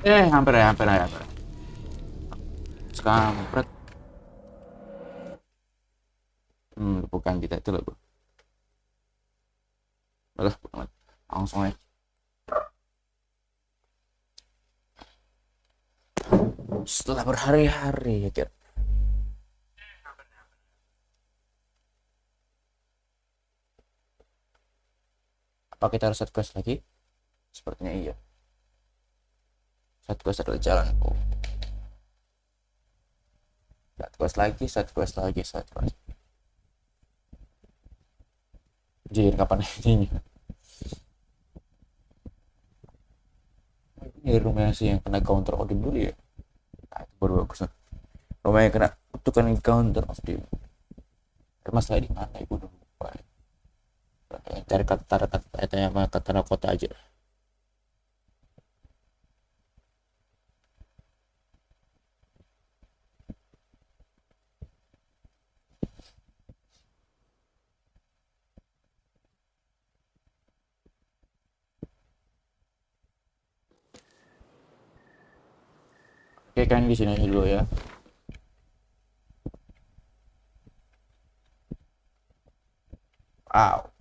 Hampir ya, hampir ya, hampir. Kampret. Bukan kita itu loh, bro. Udah, langsung aja. Setelah berhari-hari ya kira. Apa kita harus set quest lagi? Sepertinya iya. Set quest adalah jalanku. Set quest lagi, set quest lagi, set quest. Jir, kapan intinya? Ini rumahnya sih yang kena counter Odin dulu ya. Nah, itu baru bagus. Rumah yang kena kutukan counter Odin. Masalah di mana ibu udah lupa. Cari kata kota aja. Oke, kan di sini dulu ya. Wow.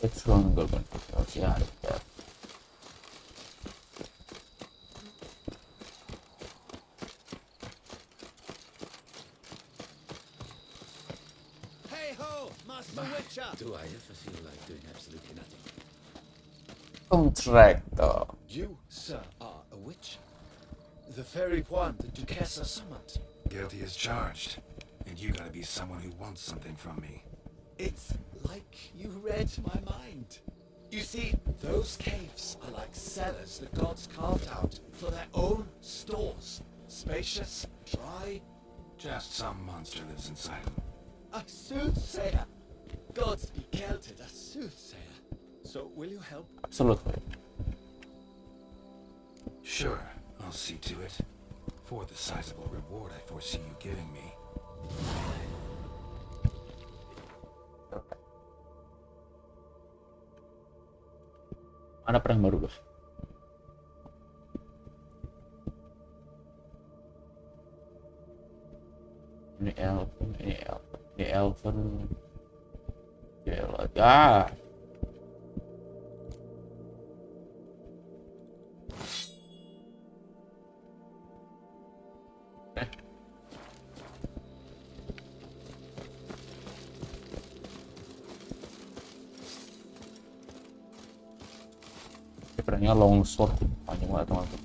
It's wrong, Golden. Yeah. Hey ho, Master Witcher! Do I ever feel like doing absolutely nothing? Contractor. You, sir, are a witcher. The fairy Buat that Duquesa summoned. Guilty as charged. And you gotta be someone who wants something from me. It's like you read my mind. You see, those caves are like cellars the gods carved out for their own stores. Spacious, dry, Just some monster lives inside them. a soothsayer. Gods be kelted, a soothsayer. So will you help? Absolutely. Sure, I'll see to it. For the sizable reward I foresee you giving me. Ada perang baru, bos. Ini elven, ini elven, ini elven. Ya. Perangnya longsword, panjang banget teman-teman.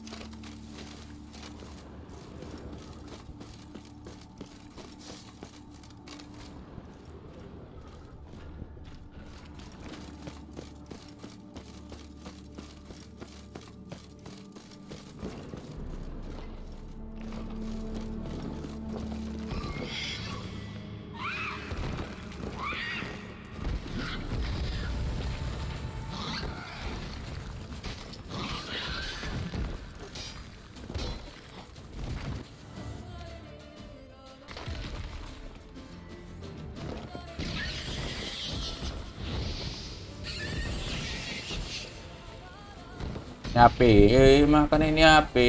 Ini apa? Makan ini apa?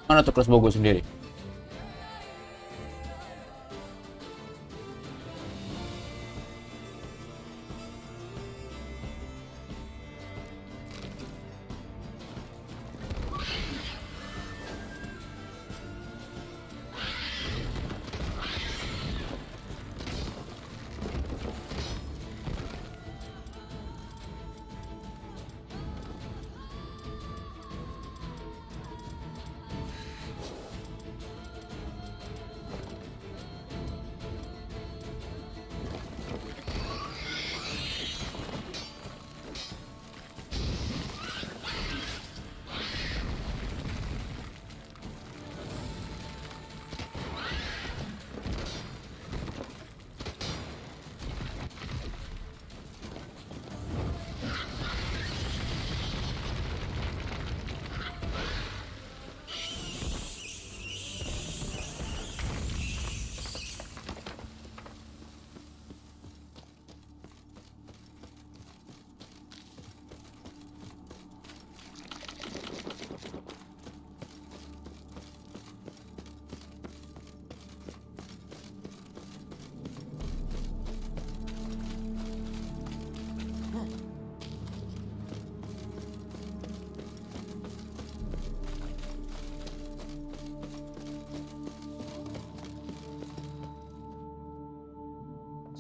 Mana tuh crossbow gue sendiri?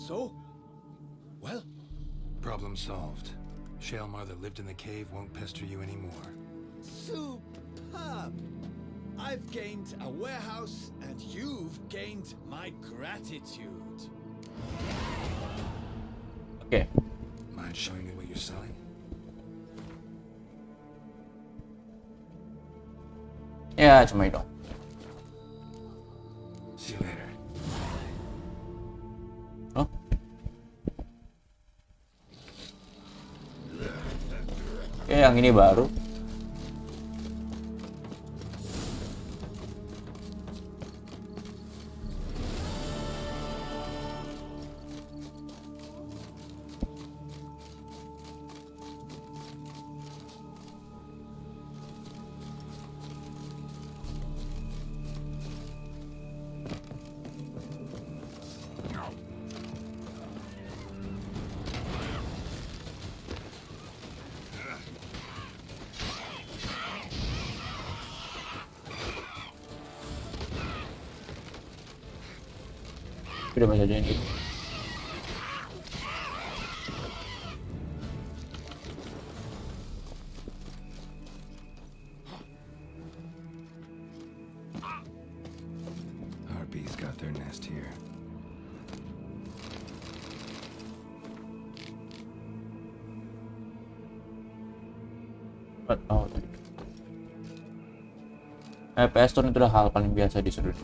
So? Well? Problem solved. Shalmar that lived in the cave won't pester you anymore. Superb! I've gained a warehouse, and you've gained my gratitude. Oke. Mind showing me what you're selling? Ya cuma itu. See you later. Oh. Oke, yang ini baru. Udah masih aja ini. Harpies got their nest here. Oh, tadi. PS turn itu udah hal paling biasa di sudut.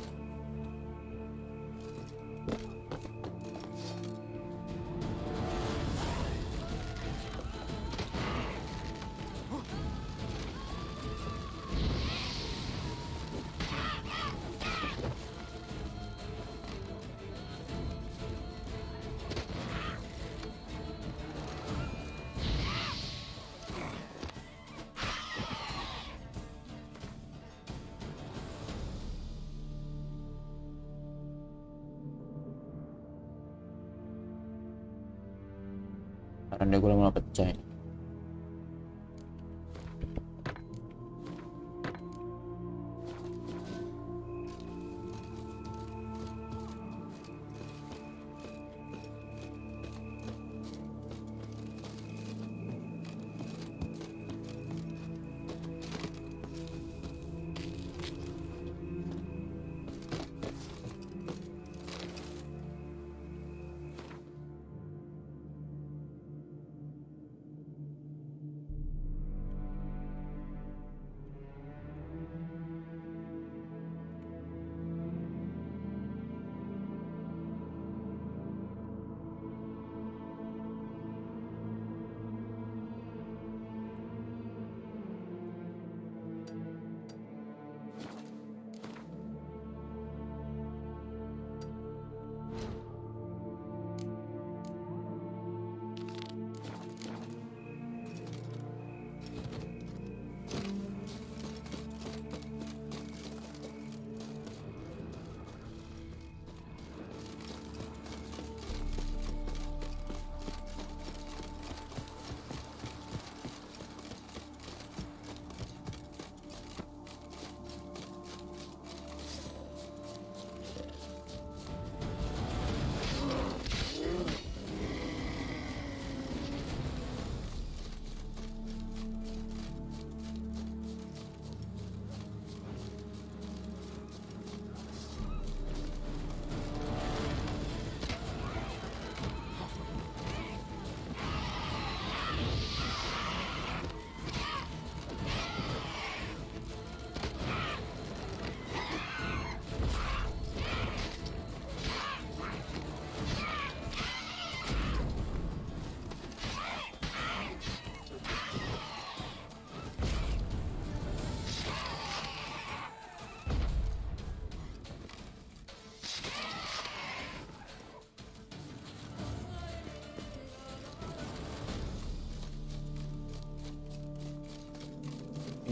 Karena gue malah pecah ini.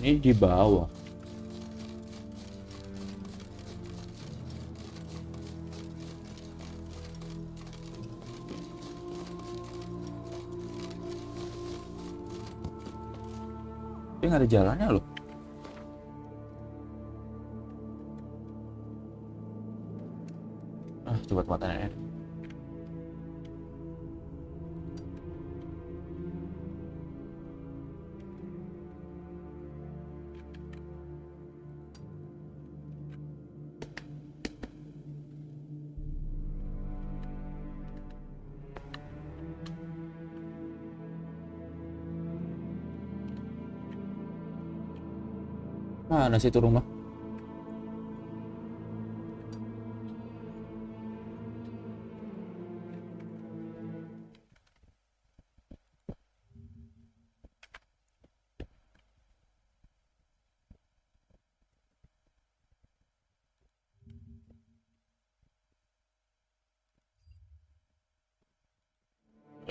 Ini di bawah. Tapi nggak ada jalannya loh. Coba tempatnya. Mana sih itu rumah?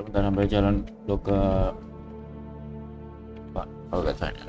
Bentar sampai jalan lo ke Pak, kalau nggak salah.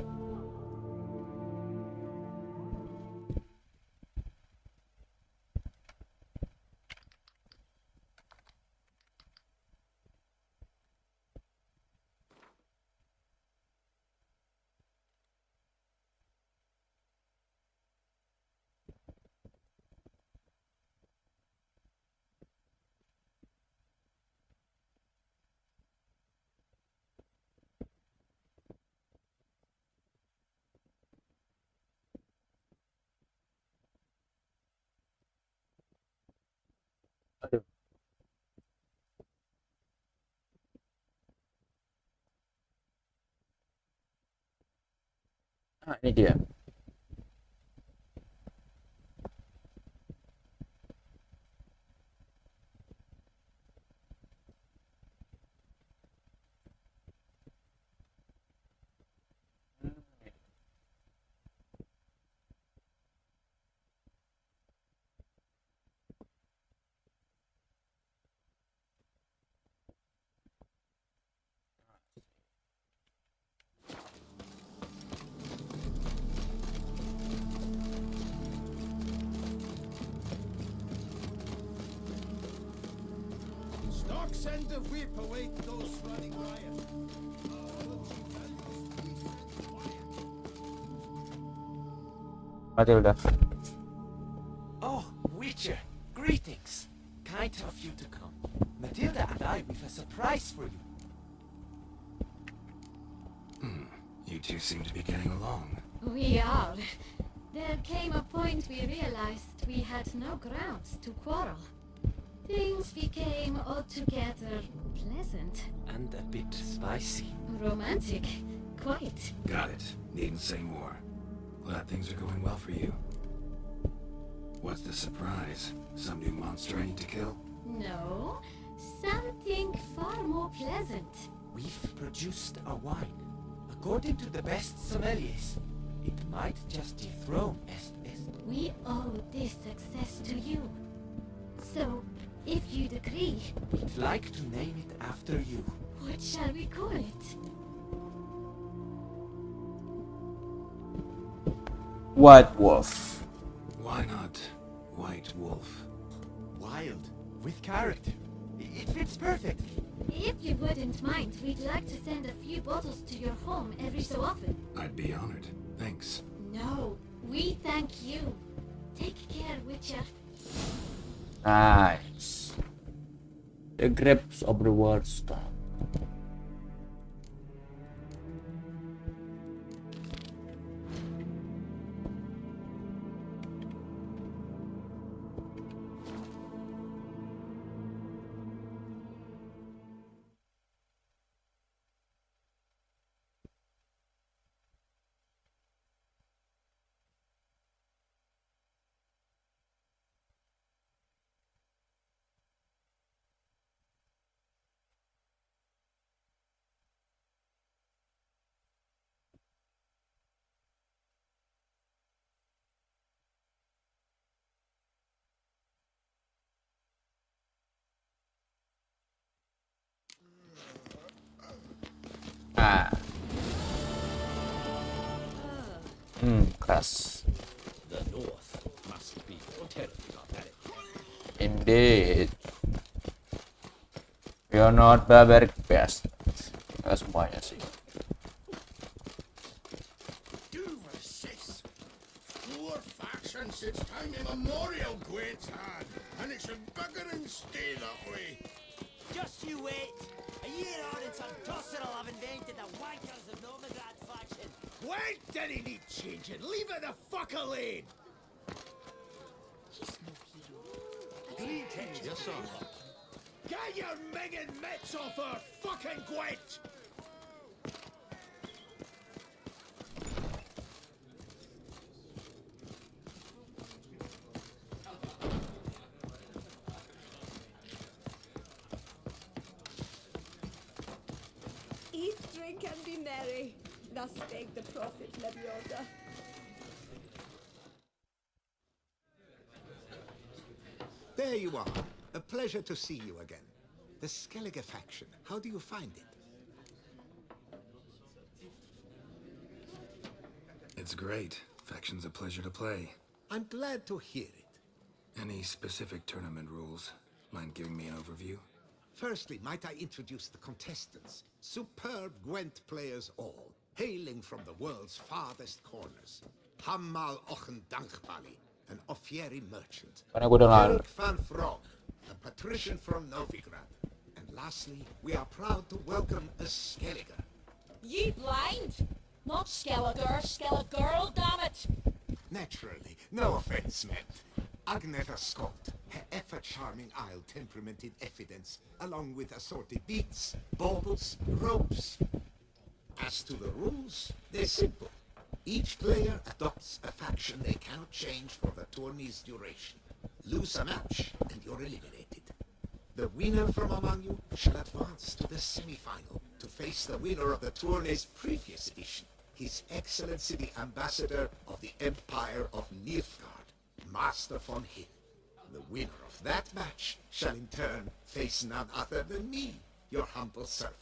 Aduh. Ini dia. Send the whip away those running riot. Matilda. Oh, Witcher, greetings. Kind of you to come. Matilda and I with a surprise for you. You two seem to be getting along. We are. There came a point we realized we had no grounds to quarrel. Things became altogether pleasant. And a bit spicy. Romantic. Quite. Got it. Needn't say more. Glad things are going well for you. What's the surprise? Some new monster I need to kill? No. Something far more pleasant. We've produced a wine. According to the best sommeliers, it might just dethrone Est. We owe this success to you. So, if you'd agree, We'd like to name it after you. what shall we call it? White Wolf. Why not White Wolf? Wild, with character. It fits perfectly. If you wouldn't mind, we'd like to send a few bottles to your home every so often. I'd be honored. Thanks. No, we thank you. Take care, Witcher. Nice. The grapes of the world star. Keras. The North must be terribly barbaric. Indeed. We are not barbaric best. Nggak semuanya sih. Do resist. War faction since time immemorial, Gwent's had, and it should bugger and stay that way. Just you wait. A year on and some tosser will have invented the wankers of Novigrad faction. Gwent didn't need changing. Leave it the fuck alone. He's no hero. Yes, sir. Get your Megan mitts off her, fucking Gwent! Eat, drink, and be merry. Thus spake the prophet Lebioda. There you are. A pleasure to see you again. The Skellige faction, how do you find it? It's great. Faction's a pleasure to play. I'm glad to hear it. Any specific tournament rules? Mind giving me an overview? Firstly, might I introduce the contestants? Superb Gwent players all, hailing from the world's farthest corners. Hammal Ochen Dankbali, an Offieri merchant. Karena gue dengar. Eric van Frog, a patrician from Novigrad. And lastly, we are proud to welcome a Skellige. Ye blind? Not Skellige girl, damn it! Naturally, no offense meant. Agneta Scott, her ever-charming Isle temperament in evidence, along with assorted beats, baubles, ropes. As to the rules, they're simple. Each player adopts a faction they cannot change for the tourney's duration. Lose a match, and you're eliminated. The winner from among you shall advance to the semi-final to face the winner of the tourney's previous edition, His Excellency the Ambassador of the Empire of Nilfgaard, Master von Hill. The winner of that match shall in turn face none other than me, your humble servant.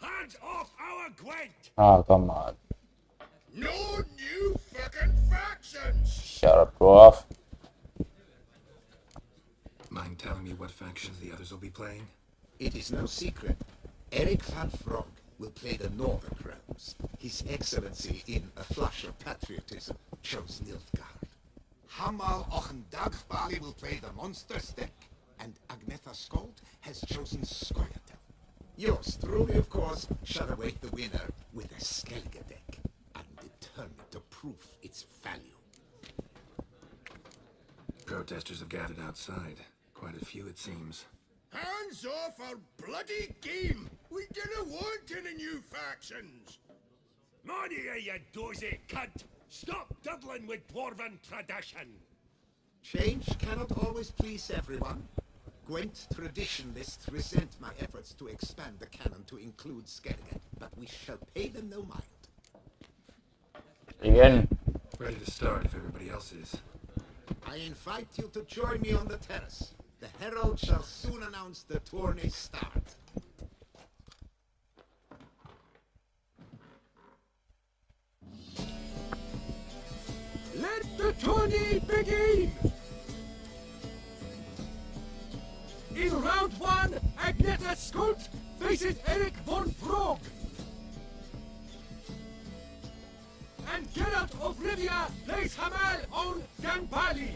Hands off our Gwent! Ah, come on. No new fucking factions! Shut up, dwarf. Mind telling me what factions the others will be playing? It is no secret. Eric van Frog will play the Northern Realms. His Excellency, in a flush of patriotism, chose Nilfgaard. Hamal Ochendagbali will play the Monsters deck, and Agnetha Skold has chosen Scoia'tael. Yours truly, of course, shall await the winner with a Skellige deck. I'm determined to prove its value. Protesters have gathered outside. Quite a few, it seems. Hands off our bloody game! We didn't want any new factions! Money, you dozy cunt! Stop diddling with dwarven tradition! Change cannot always please everyone. Gwent traditionalists resent my efforts to expand the canon to include Skellige, but we shall pay them no mind. Again. Ready to start if everybody else is. I invite you to join me on the terrace. The herald shall soon announce the tourney's start. Let the tourney begin! In round one, Agneta Skolt faces Eric von Frog. And Geralt of Rivia plays Hamal on Ganbali.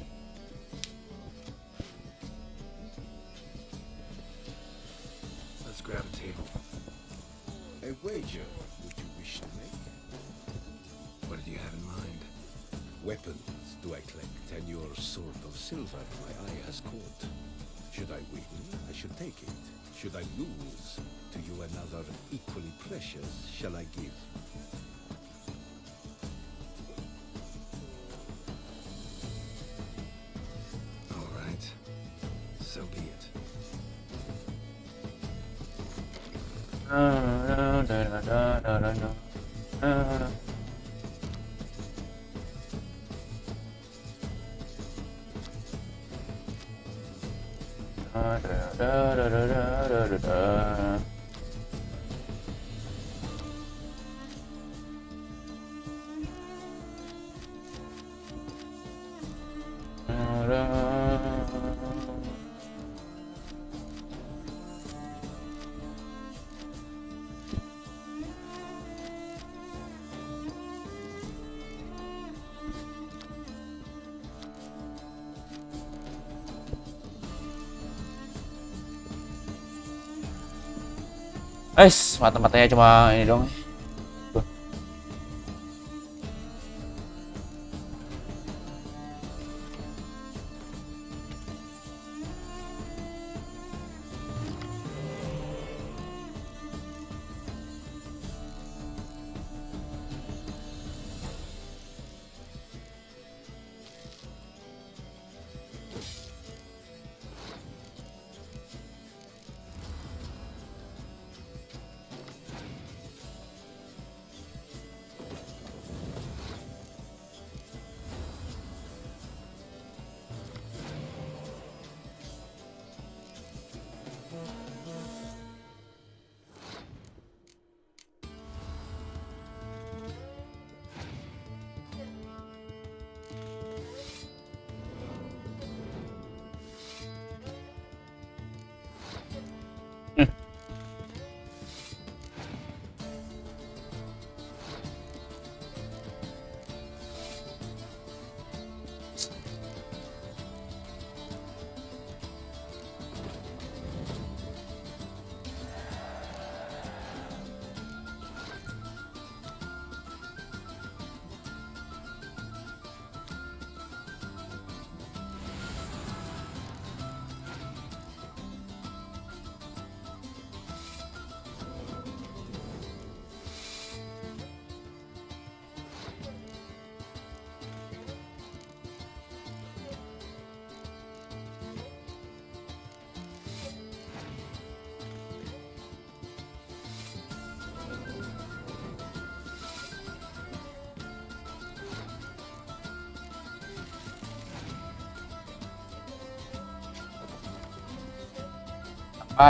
Let's grab a table. A wager would you wish to make? What did you have in mind? Weapons do I collect, and your sword of silver my eye has caught. Should I win, I should take it. Should I lose, to you another equally precious shall I give. All right. So be it. Mata-matanya cuma ini dong.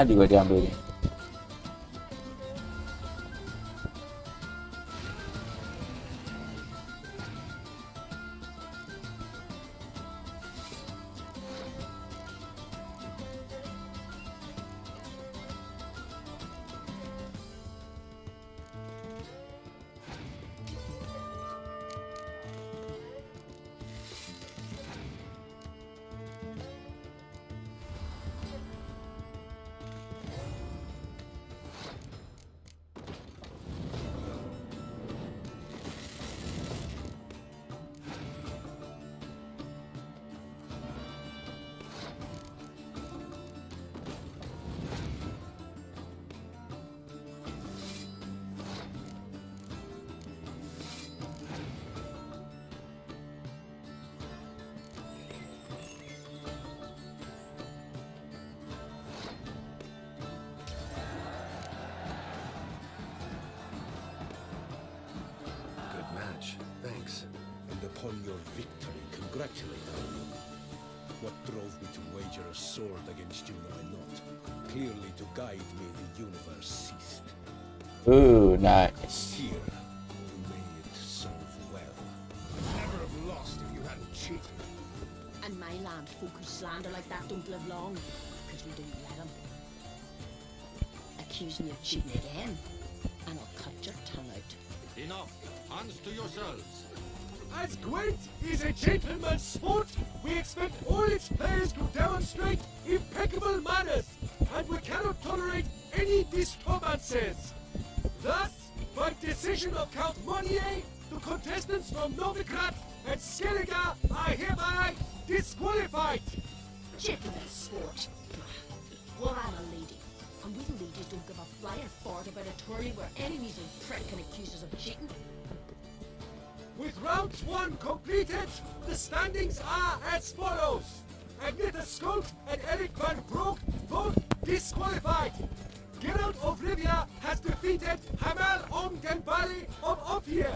Juga diambil. Thanks. And upon your victory, congratulate our you. What drove me to wager a sword against you know I not. Clearly to guide me the universe ceased. Ooh, nice. Here, may it serve well. I'd never have lost if you hadn't cheated. And my land folk who slander like that don't live long, because we don't let them. Accusing you of cheating again, and I'll cut your tongue out. Enough. Hands to yourselves. As great is a gentleman's sport, we expect all its players to demonstrate impeccable manners, and we cannot tolerate any disturbances. Thus, by decision of Count Monnier, the contestants from Novigrad and Skellige are hereby disqualified. Gentlemen's sport. Well, I'm a lady, and we ladies don't give a flying fart about a tourney where any measly prick can accuse us of cheating. With round 1 completed, the standings are as follows. Agneta Skolt and Eric van Broek both disqualified. Geralt of Rivia has defeated Hamal Om Denbali of Ophir.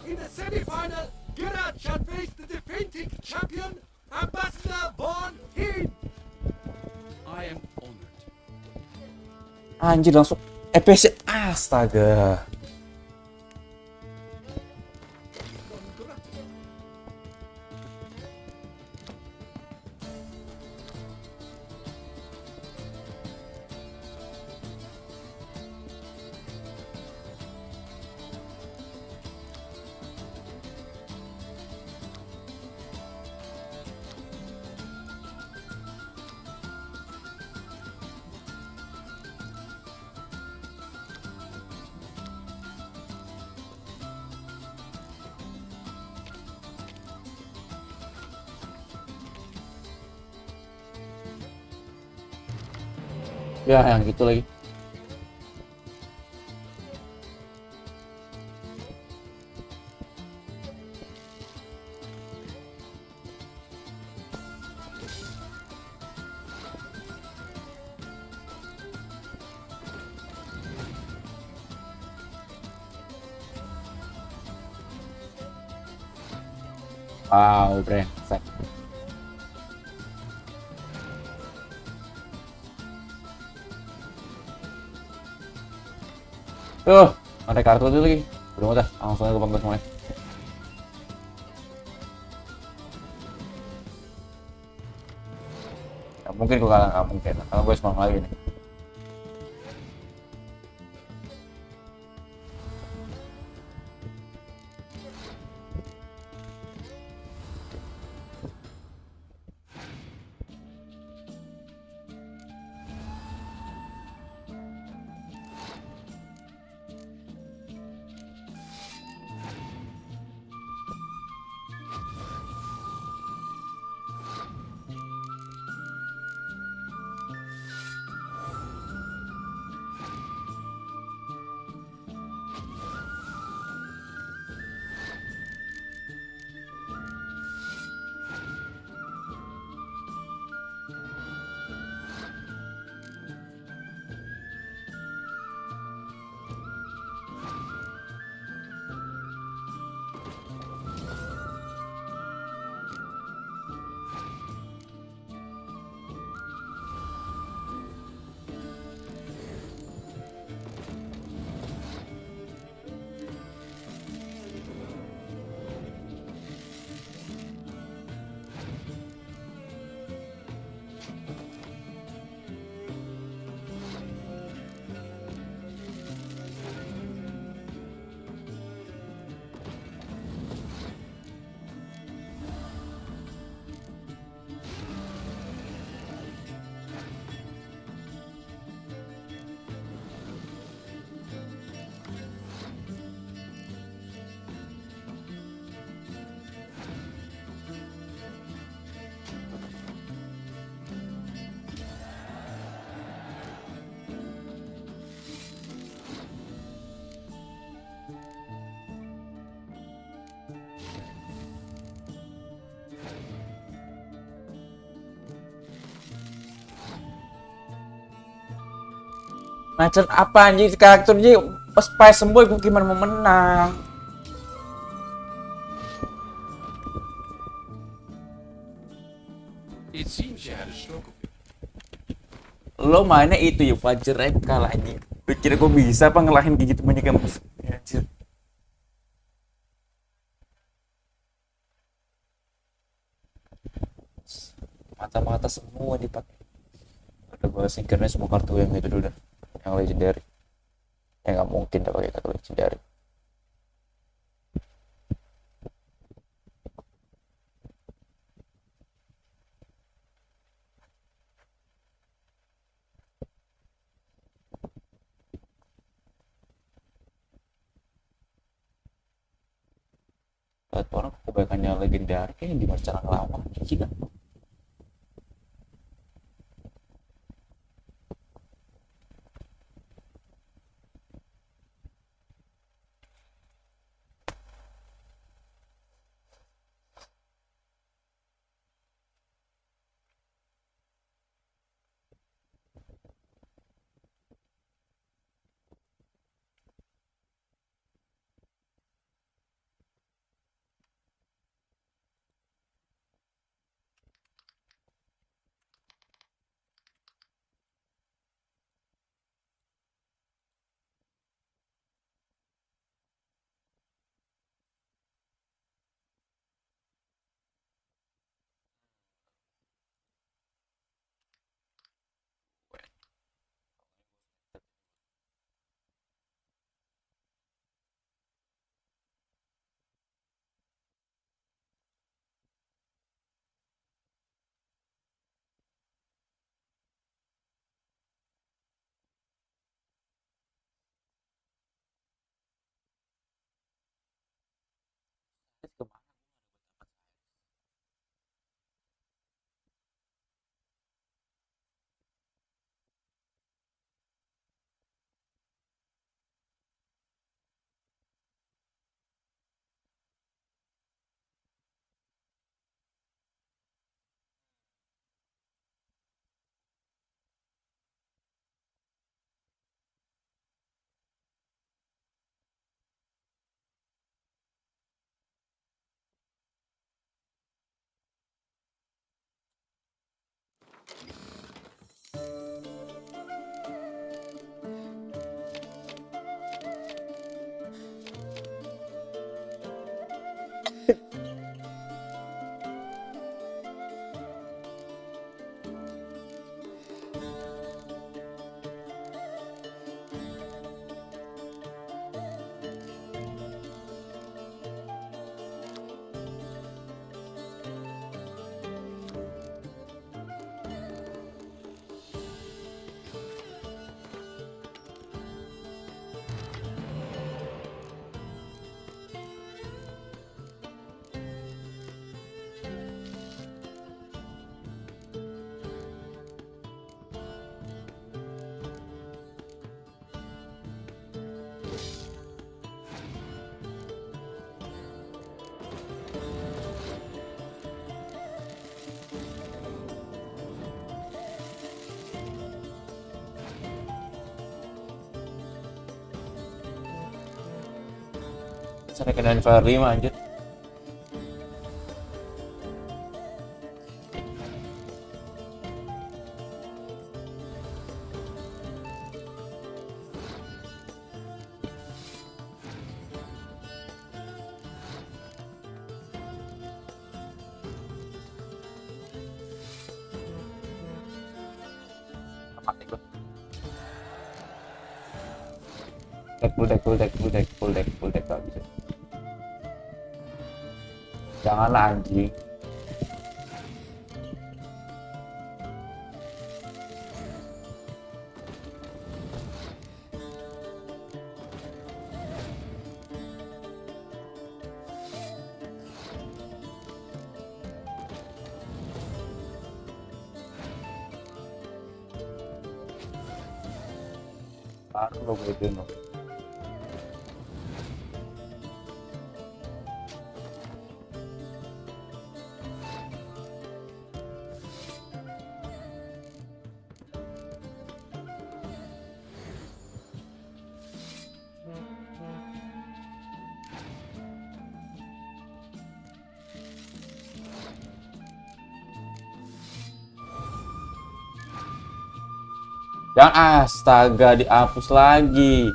In the semi-final, Geralt shall face the defending champion, Ambassador Von Heen. I am honored. Anjir, langsung EPC. Astaga. Ya yang gitu lagi. Wow, brengsek. Ada kartu itu lagi. Udah udah, langsung aja gue panggil semuanya. Gak mungkin gue kalah, gak mungkin. Kalau gue semangat lagi nih. Macam apa anjing karakter dia pas semboy gue gimana mau menang. It seems you had a stroke of it. Lo mainnya itu ya wajar aja kalah anjing. Lu kira gue bisa apa ngelahin kayak gitu banyak yang mas. Ya, anjir. Mata-mata semua dipakai. Udah gue singkirnya semua kartu yang itu dulu dah. Yang legendary. Ya nggak mungkin dah pakai kartu legendary. Lihat orang kebanyakannya legendary kayaknya gimana cara ngelawan gitu. Sampai kena Fire 5 anjir. Mati gua. Full deck gak bisa. Janganlah anjing. Baru lo gue itu no. Jangan, astaga, dihapus lagi.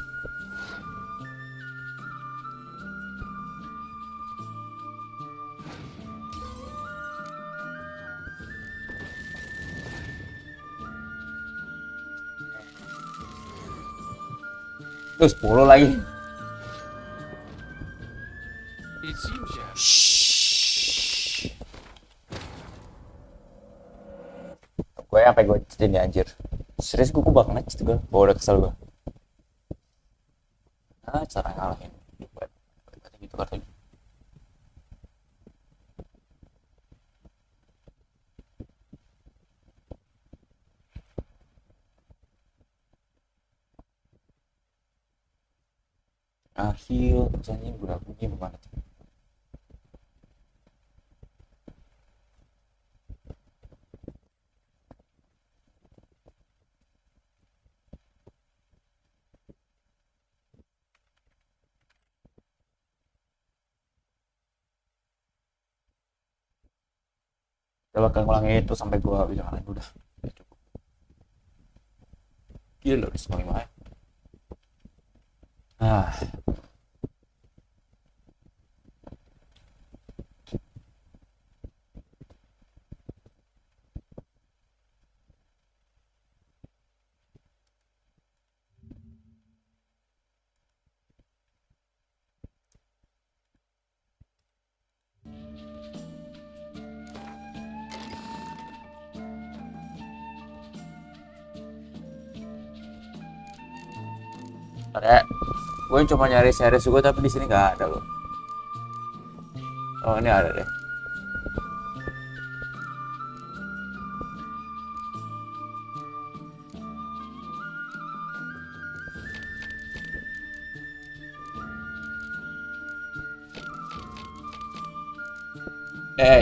Terus 10 lagi. It seems you have Gue sampai gue jadi anjir. Serius gue bakal ngecis gue. Udah kesel gue. Nah, cara ngalahin Buat gitu kartunya. Akhir misalnya bunyi gimana tuh? Kita bakal ngulangin itu sampai gua bisa ngalahin udah. Gila udah 95 ya. Ada, gue cuma nyari series juga tapi di sini nggak ada loh. Oh ini ada deh.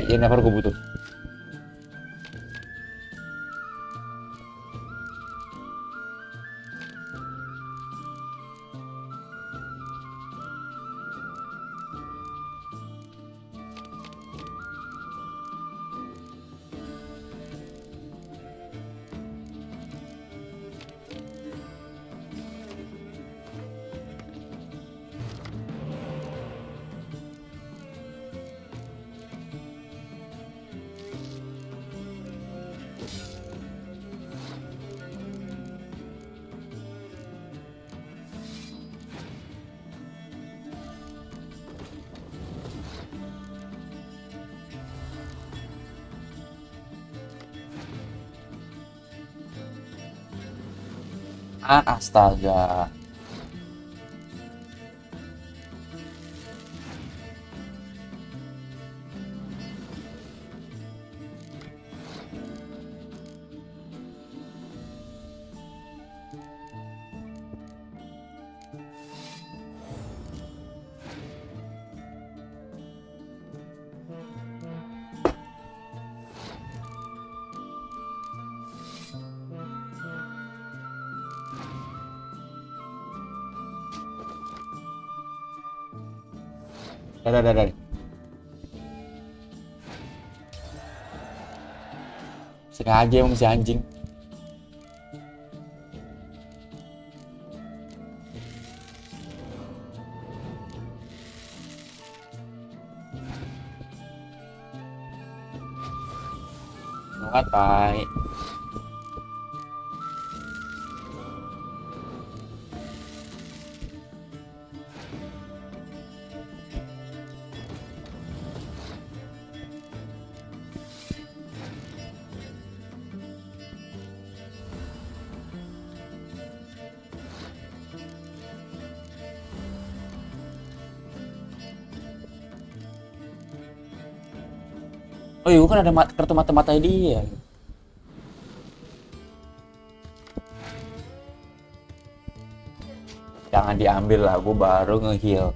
Jennifer gue butuh. Astaga. Dadah. Sengaja emang si anjing. Ngatai. Oh iya, kan ada kartu mata-mata dia. Jangan diambil lah, gue baru nge-heal.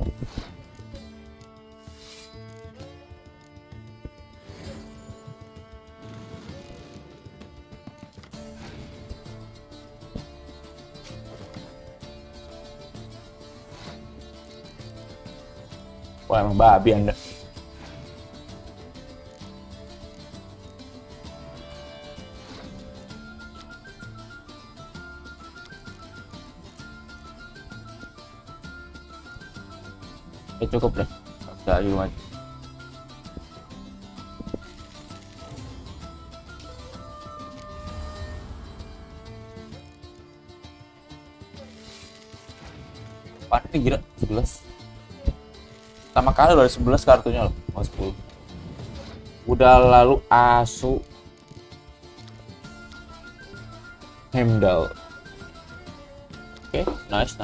Wah, emang babi Anda. Cukup deh. Udah ayo aja. Apaan ini gila? 11. Pertama kali udah ada 11 kartunya loh. Oh 10. Udah lalu asu Hemdal. Oke, nice.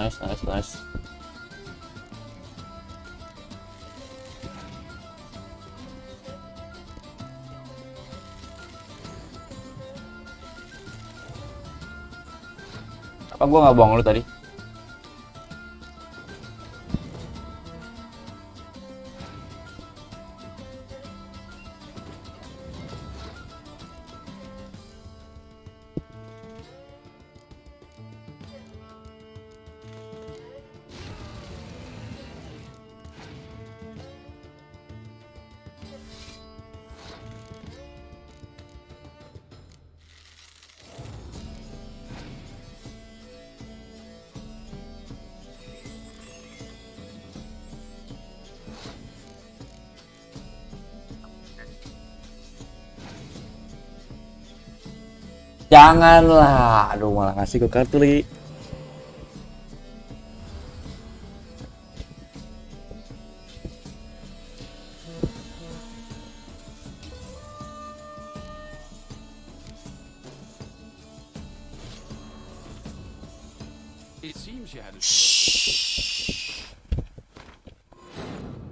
Apa gua nggak bohong lu tadi? Janganlah, aduh malah ngasih ke kartu lagi.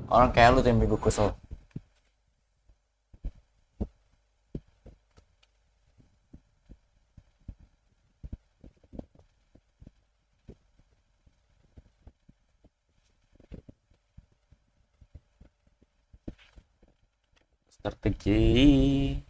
Orang kayak lu tuh yang bikin gue kesel. Strategi.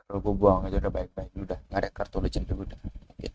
Kalau gue buang aja udah baik-baik, udah nggak ada kartu legend dulu udah mungkin.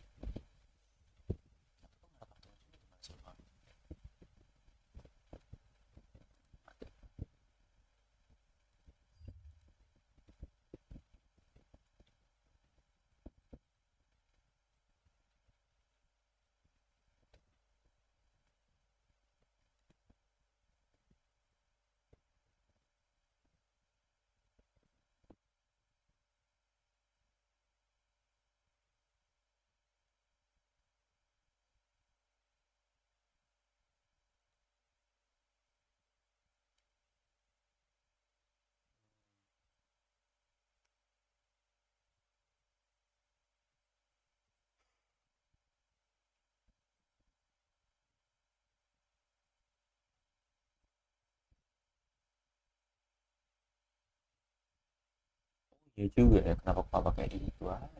Ya juga ya, kenapa papa kayak gitu aja.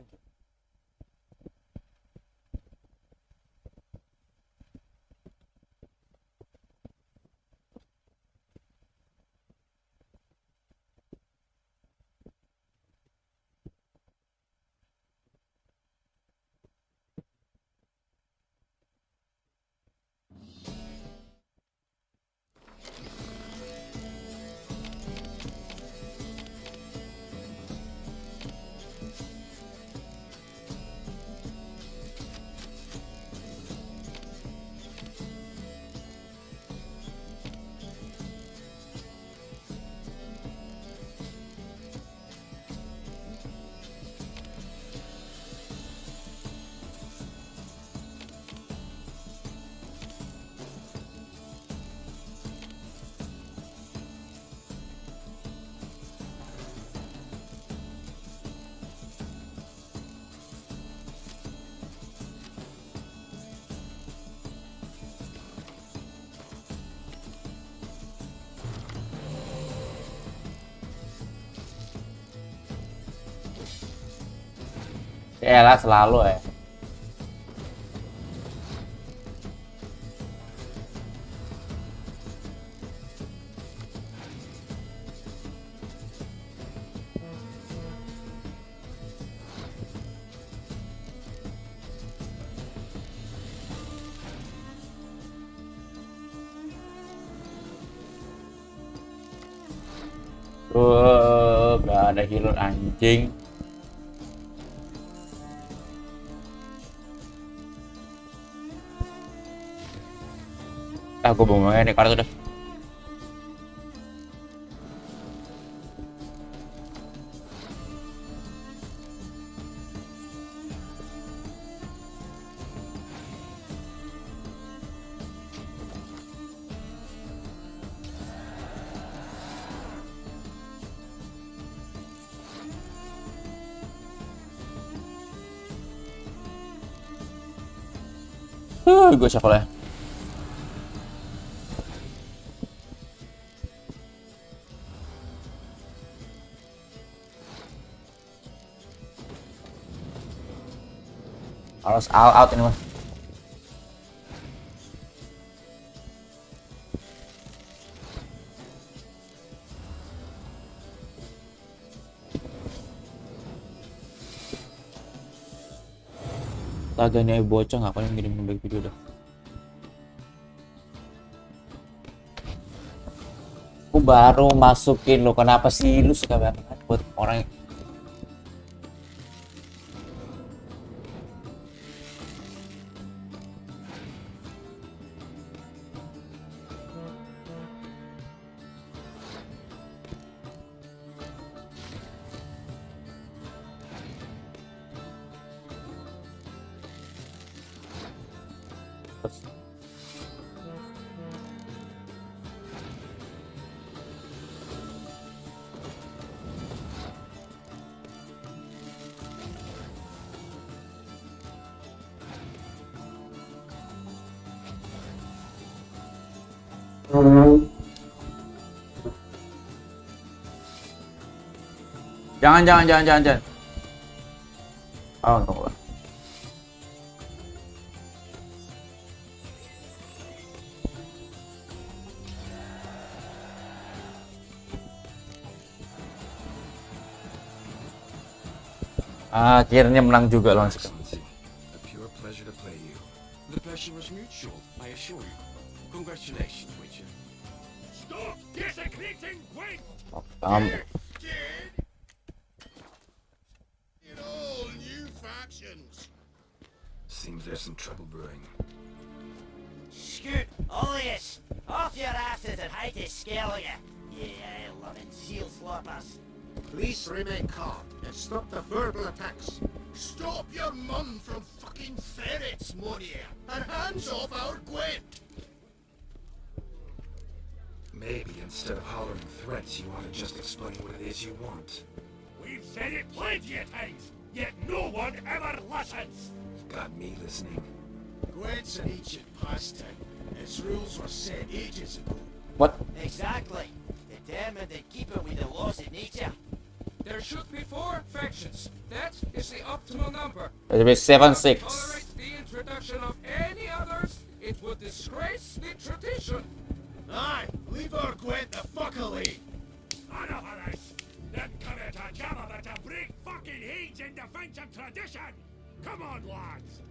Ya lah selalu ya. Gak ada healer anjing. Gue buang aja nih kartu dah. Gue shuffle ya. Harus all out ini mah. Laganya bocah ngapain ngirim back video dah. Aku baru masukin lo, kenapa sih lu suka banget buat orang. Jangan. Oh, tunggu. Akhirnya menang juga lawan Spec. Excellency, a pure pleasure to play you. The pleasure was mutual, I assure you. Congratulations, Witcher. Stop desecrating Gwent! In all new factions. Seems there's some trouble brewing. Scoot, all of yous! Off your asses and hide the Skellige! Yeah, loving seal sloppers. Please remain calm and stop the verbal attacks. Stop your mum from fucking ferrets, Morier, and hands off our Gwent. Maybe instead of hollering threats, you ought to just explain what it is you want. We've said it plenty of times, yet no one ever listens! Got me listening. Gwent's an ancient pastime. Its rules were set ages ago. What? Exactly. Determined to keep it with the laws of nature. There should be 4 factions. That is the optimal number. It'll be 7-6. Tolerate the introduction of any others, it would disgrace the tradition. Aye, leave our Gwent the fuck alone. Enough of this! Then come here to jam about to break fucking heads in defense of tradition! Come on, lads!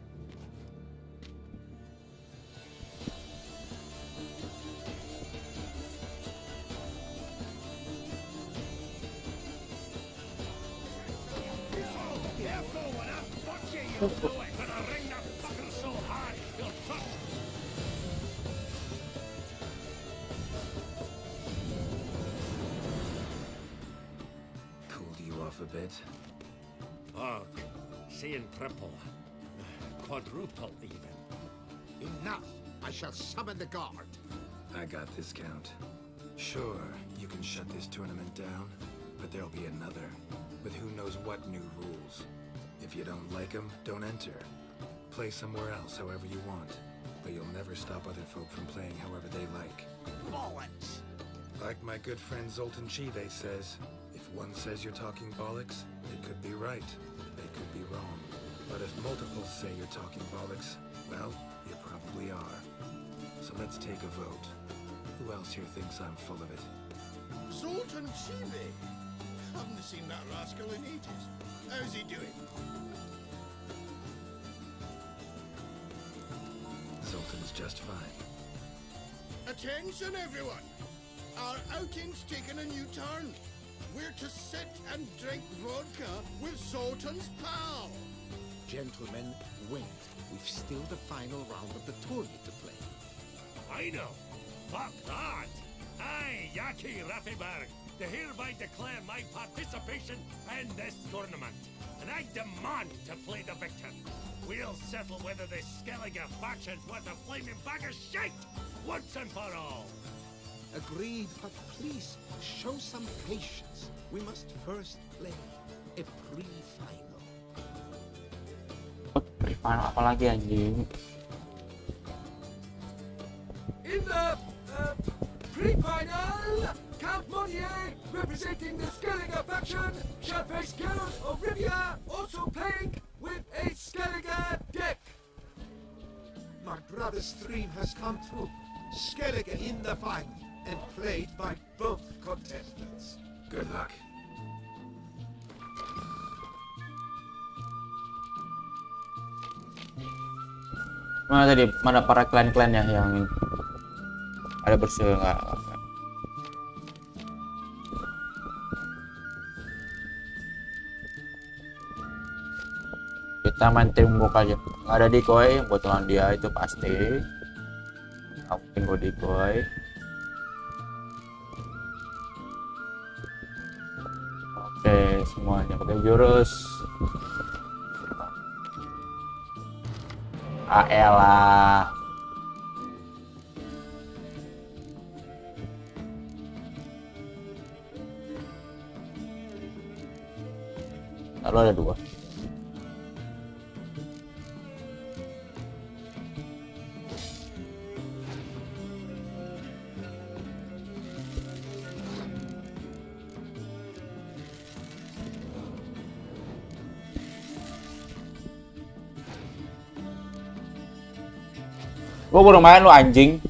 Careful when I fuck you, you'll do it! Gonna ring that fucker so hard, you'll trust. Cooled you off a bit? Ugh, seeing triple. Quadruple even. Enough. I shall summon the guard. I got this count. Sure, you can shut this tournament down, but there'll be another, with who knows what new rules. If you don't like them, don't enter. Play somewhere else however you want, but you'll never stop other folk from playing however they like. Bollocks! Like my good friend Zoltan Chive says, if one says you're talking bollocks, they could be right, they could be wrong. But if multiples say you're talking bollocks, well, you probably are. So let's take a vote. Who else here thinks I'm full of it? Zoltan Chive. Haven't seen that rascal in ages. How's he doing? Zoltan's just fine. Attention, everyone! Our outing's taken a new turn. We're to sit and drink vodka with Zoltan's pal. Gentlemen, wait. We've still the final round of the tournament to play. I know. Fuck that. I, Yaki Raffenberg, to hereby declare my participation in this tournament. And I demand to play the victor. We'll settle whether this Skellige faction's worth a flaming bag of shite once and for all. Agreed, but please, show some patience. We must first play a pre-final. Pre-final apa lagi anjing? In the pre-final, Count Monnier, representing the Skellige faction, shall face Geralt of Rivia, also playing with a Skellige deck. My brother's dream has come true. Skellige in the final and played by both contestants. Good luck. Mana tadi? Mana para klan-klannya yang ada bersedia nggak? Kita main teamwork aja. Nggak ada decoy buat lawan dia itu pasti. Aku tinggal decoy. Oke, semuanya pakai jurus. Aelah. Lalu ada 2. Gua baru main lu anjing.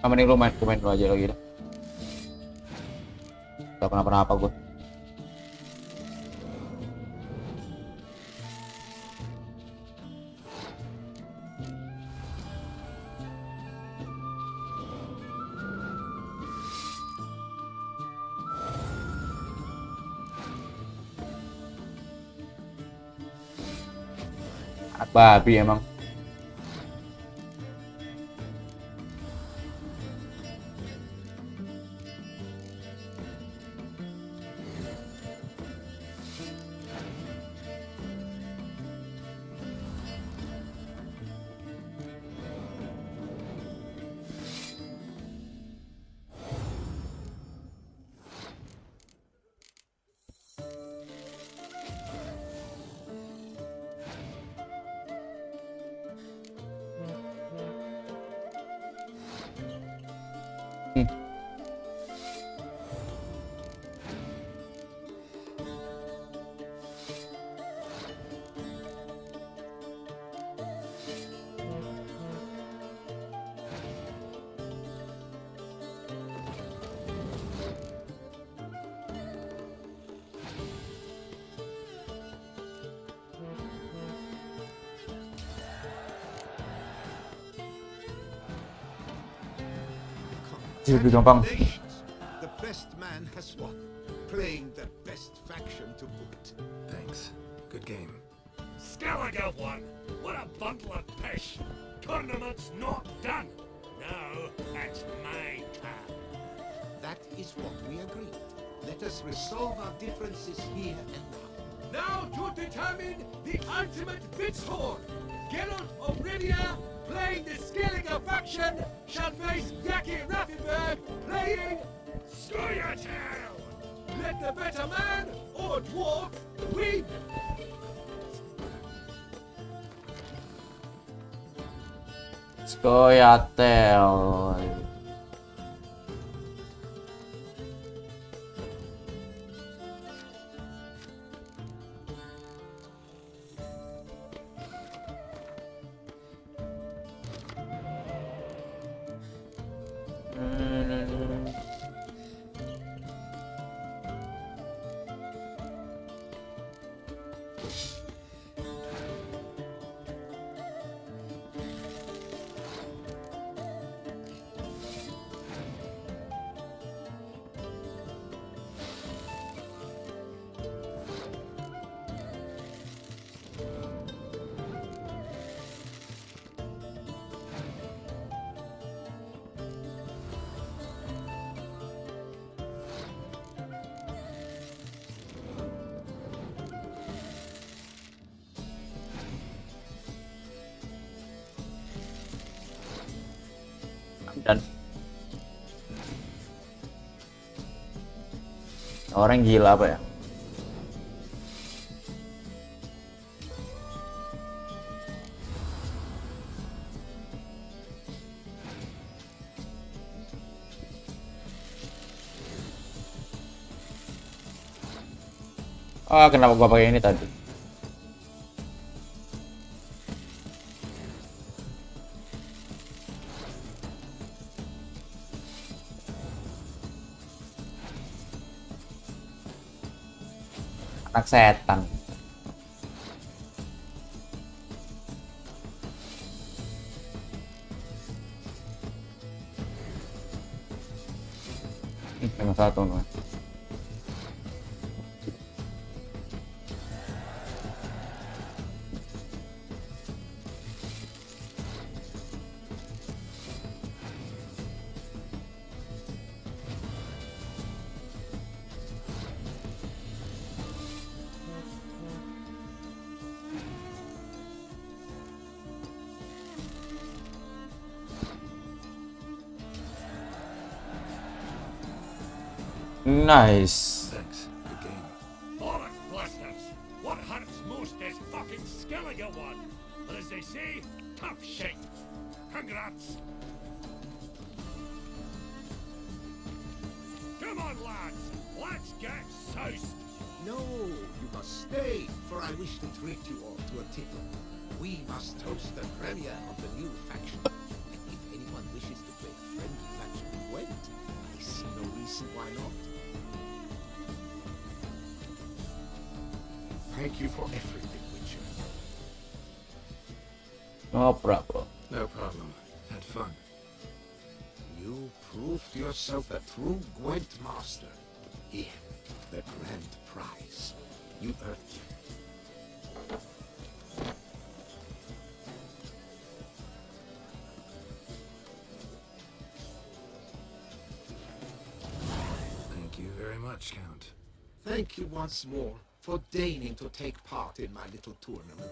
Mending lu main dulu aja lagi dah. Gak kenapa-napa gue. Anak babi emang. Lebih gampang. The best man has won, playing the best faction to boot. Thanks. Good game. Skellige won! What a bundle of pish! Tournament's not done! Now it's my turn. That is what we agreed. Let us resolve our differences here and now. Now to determine the ultimate bit score! Geralt of Rivia, playing the Skellige faction, shall face Yaki Raffenberg, playing Scoia'tael! Let the better man, or dwarf, win! Scoia'tael. Dan orang gila apa ya? Kenapa gua pakai ini tadi? Anak setan. Cuma satu nih. Nice. Thanks. Good game. Bollocks blasters! What hurts most is fucking Skellige won! But as they say, tough shit! Congrats! Come on, lads! Let's get soused! No, you must stay, for I wish to treat you all to a tipple. We must toast the premier of the new faction. And if anyone wishes to play a friendly you for everything, Witcher. No problem. No problem. Had fun. You proved yourself a true Gwent master. Here, the grand prize. You earned it. Thank you very much, Count. Thank you once more for deigning to take part in my little tournament.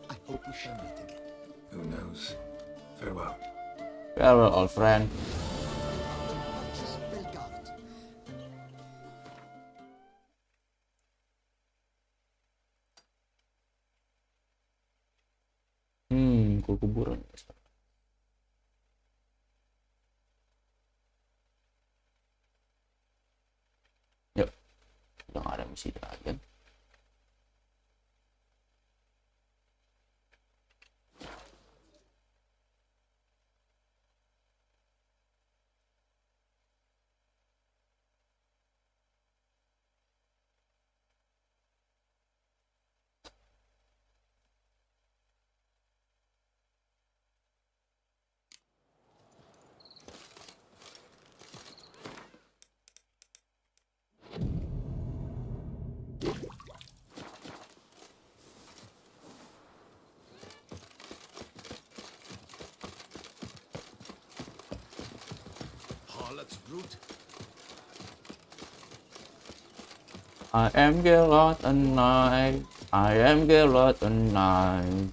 I hope we shall meet again. Who knows? Farewell. Farewell, old friend. Kuburan. Yuk, udah gak ada misi lagi. Harlot's brute. I am Geralt tonight. I am Geralt tonight.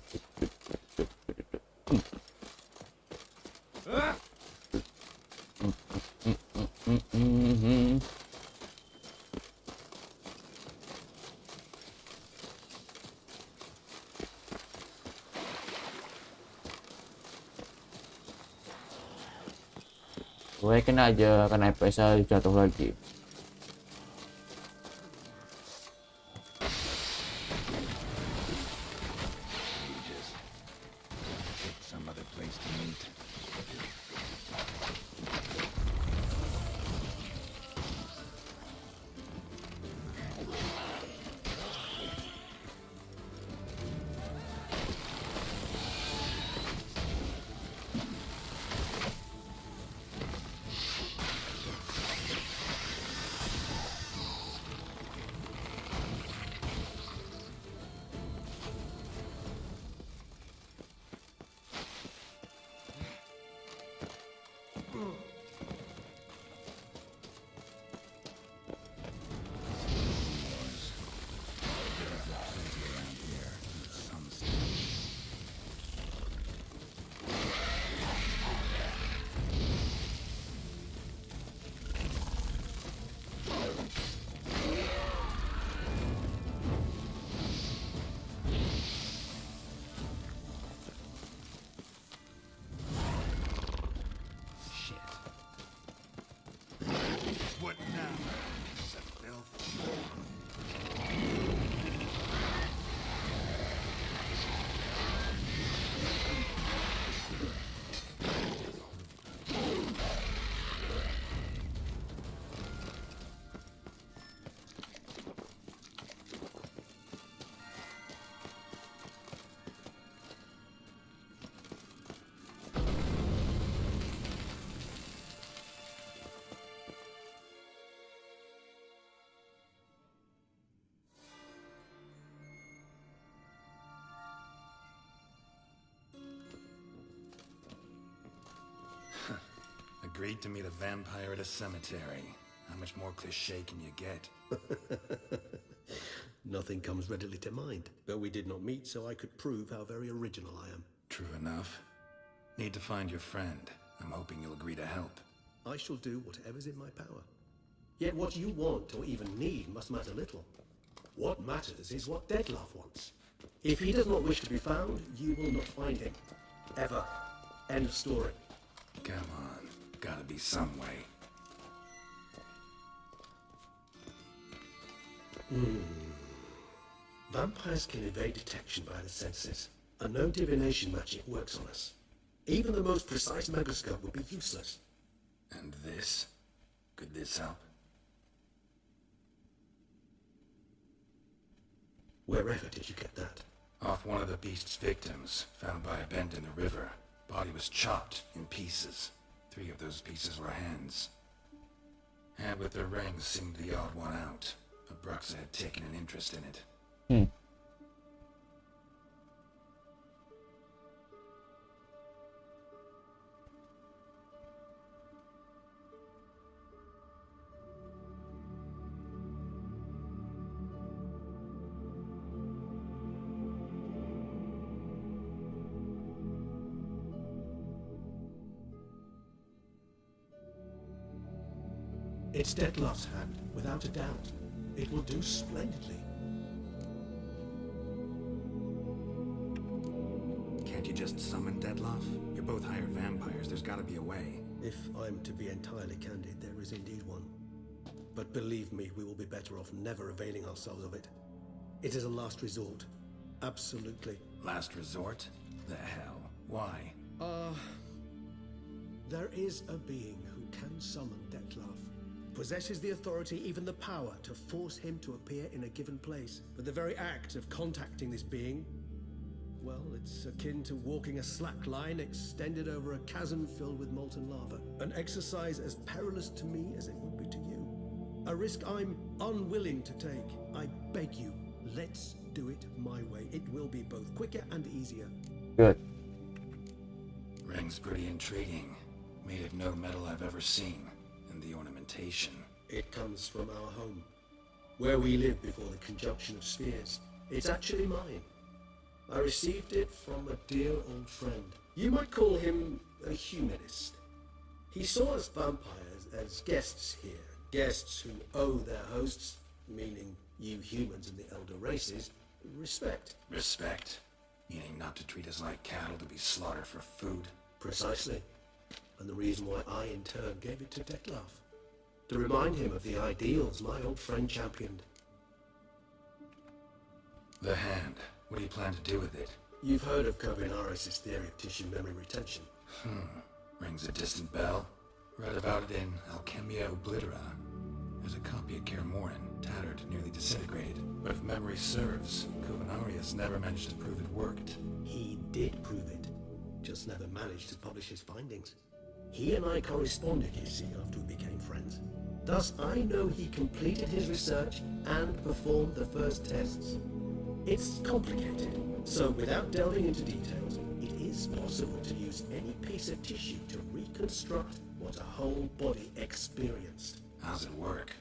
Gue kena aja, karena FPS jatuh lagi. Some other place to meet. What now? Filth. Agreed to meet a vampire at a cemetery. How much more cliché can you get? Nothing comes readily to mind, but we did not meet, so I could prove how very original I am. True enough. Need to find your friend. I'm hoping you'll agree to help. I shall do whatever's in my power. Yet what you want or even need must matter little. What matters is what Deadlove wants. If he does not wish to be found, you will not find him. Ever. End of story. Come on. Gotta be some way. Vampires can evade detection by the senses, and no divination magic works on us. Even the most precise megascope would be useless. And this? Could this help? Wherever did you get that? Off one of the beast's victims, found by a bend in the river. Body was chopped in pieces. 3 of those pieces were hands. Hand with the rings seemed the odd one out, but Bruxa had taken an interest in it. It's Dettlaff's hand, without a doubt. It will do splendidly. Can't you just summon Dettlaff? You're both hired vampires, there's gotta be a way. If I'm to be entirely candid, there is indeed one. But believe me, we will be better off never availing ourselves of it. It is a last resort. Absolutely. Last resort? The hell? Why? There is a being who can summon Dettlaff. Possesses the authority, even the power, to force him to appear in a given place. But the very act of contacting this being, well, it's akin to walking a slack line extended over a chasm filled with molten lava. An exercise as perilous to me as it would be to you. A risk I'm unwilling to take. I beg you, let's do it my way. It will be both quicker and easier. Good. Ring's pretty intriguing. Made of no metal I've ever seen. And the ornamentation. It comes from our home, where we lived before the conjunction of spheres. It's actually mine. I received it from a dear old friend. You might call him a humanist. He saw us vampires as guests here. Guests who owe their hosts, meaning you humans and the elder races, respect. Respect? Meaning not to treat us like cattle to be slaughtered for food? Precisely. And the reason why I, in turn, gave it to Dettlaff. To remind him of the ideals my old friend championed. The hand. What do you plan to do with it? You've heard of Kovinaris' theory of tissue memory retention. Rings a distant bell. Read about it in Alchemia Oblitera. There's a copy of Kermoran, tattered, nearly disintegrated. But if memory serves, Kovinaris never managed to prove it worked. He did prove it, just never managed to publish his findings. He and I corresponded, you see, after we became friends. Thus, I know he completed his research and performed the first tests. It's complicated, so without delving into details, it is possible to use any piece of tissue to reconstruct what a whole body experienced. How's it work?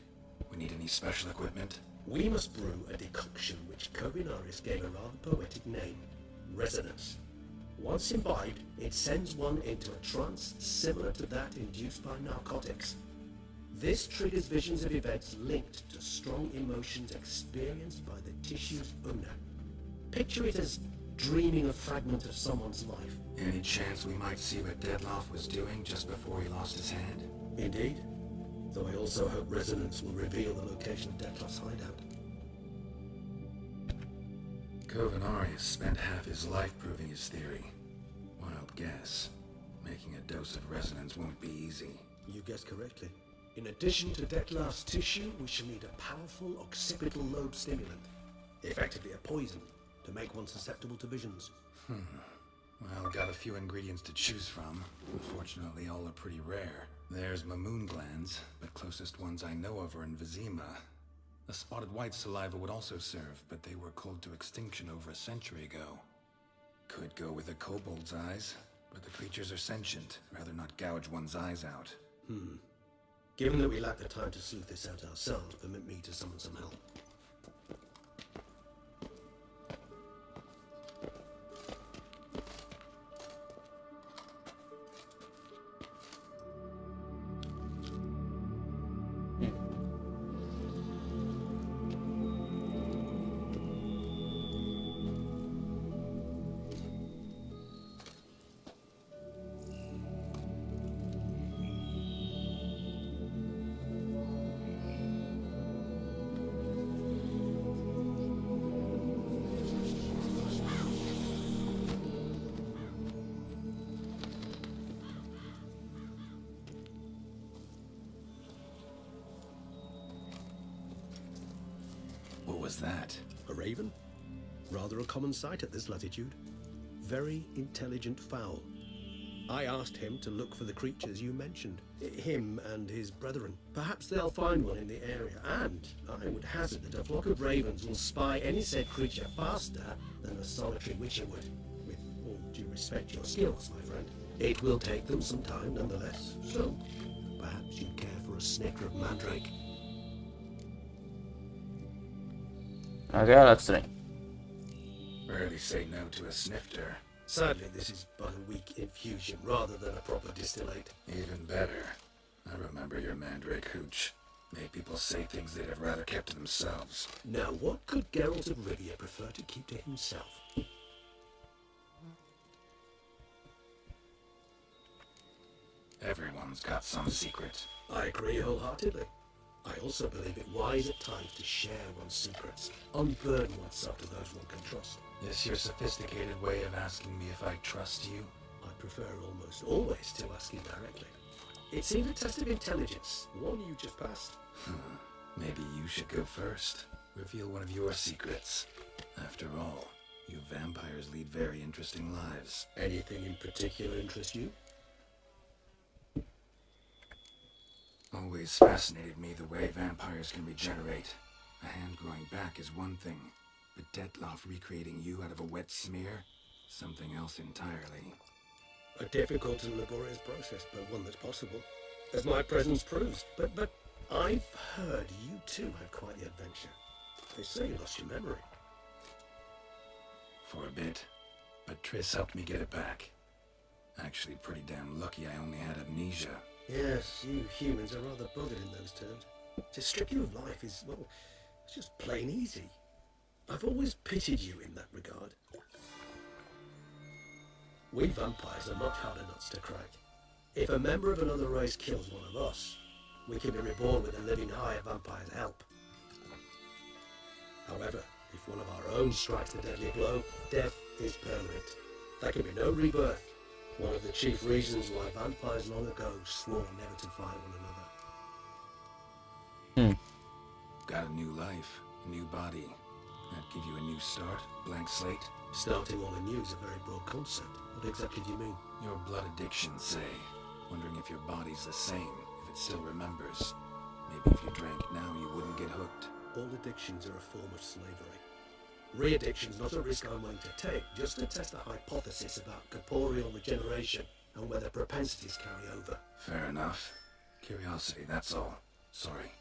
We need any special equipment? We must brew a decoction which Kovinaris gave a rather poetic name, resonance. Once imbibed, it sends one into a trance similar to that induced by narcotics. This triggers visions of events linked to strong emotions experienced by the tissue's owner. Picture it as dreaming a fragment of someone's life. Any chance we might see what Dettlaff was doing just before he lost his hand? Indeed. Though I also hope resonance will reveal the location of Dettlaff's hideout. Kovinaris spent half his life proving his theory. Wild guess. Making a dose of resonance won't be easy. You guessed correctly. In addition to Dettlaff's tissue, we shall need a powerful occipital lobe stimulant. Effectively a poison, to make one susceptible to visions. Well, got a few ingredients to choose from. Unfortunately, all are pretty rare. There's Mamoon glands, but closest ones I know of are in Vizima. The spotted white saliva would also serve, but they were cold to extinction over a century ago. Could go with a kobold's eyes, but the creatures are sentient. Rather not gouge one's eyes out. Given that we lack the time to sleuth this out ourselves, permit me to summon some help. What was that? A raven? Rather a common sight at this latitude. Very intelligent fowl. I asked him to look for the creatures you mentioned. Him and his brethren. Perhaps they'll find one in the area, and I would hazard that a flock of ravens will spy any said creature faster than a solitary witcher would. With all due respect to your skills, my friend. It will take them some time nonetheless. So, perhaps you care for a snicker of mandrake. Okay, let's try. Rarely say no to a snifter. Sadly, this is but a weak infusion rather than a proper distillate. Even better. I remember your mandrake hooch. Made people say things they'd have rather kept to themselves. Now, what could Geralt of Rivia prefer to keep to himself? Everyone's got some secret. I agree wholeheartedly. I also believe it wise at times to share one's secrets, unburden oneself to those one can trust. Is your sophisticated way of asking me if I trust you? I prefer almost always to ask you directly. It seemed a test of intelligence, one you just passed. Maybe you should go first. Reveal one of your secrets. After all, you vampires lead very interesting lives. Anything in particular interest you? Always fascinated me the way vampires can regenerate. A hand growing back is one thing, but Detloff recreating you out of a wet smear? Something else entirely. A difficult and laborious process, but one that's possible, as my presence proves. But I've heard you too had quite the adventure. They say you lost your memory. For a bit, but Triss helped me get it back. Actually pretty damn lucky I only had amnesia. Yes, you humans are rather buggered in those terms. To strip you of life is, well, it's just plain easy. I've always pitied you in that regard. We vampires are much harder nuts to crack. If a member of another race kills one of us, we can be reborn with a living higher vampire's help. However, if one of our own strikes the deadly blow, death is permanent. There can be no rebirth. One of the chief reasons why vampires long ago swore never to fight one another. Got a new life, a new body. That give you a new start, blank slate? Starting all anew is a very broad concept. What exactly do you mean? Your blood addiction, say. Wondering if your body's the same, if it still remembers. Maybe if you drank now, you wouldn't get hooked. All addictions are a form of slavery. Re-addiction's not a risk I'm willing to take, just to test a hypothesis about corporeal regeneration and whether propensities carry over. Fair enough. Curiosity, that's all. Sorry.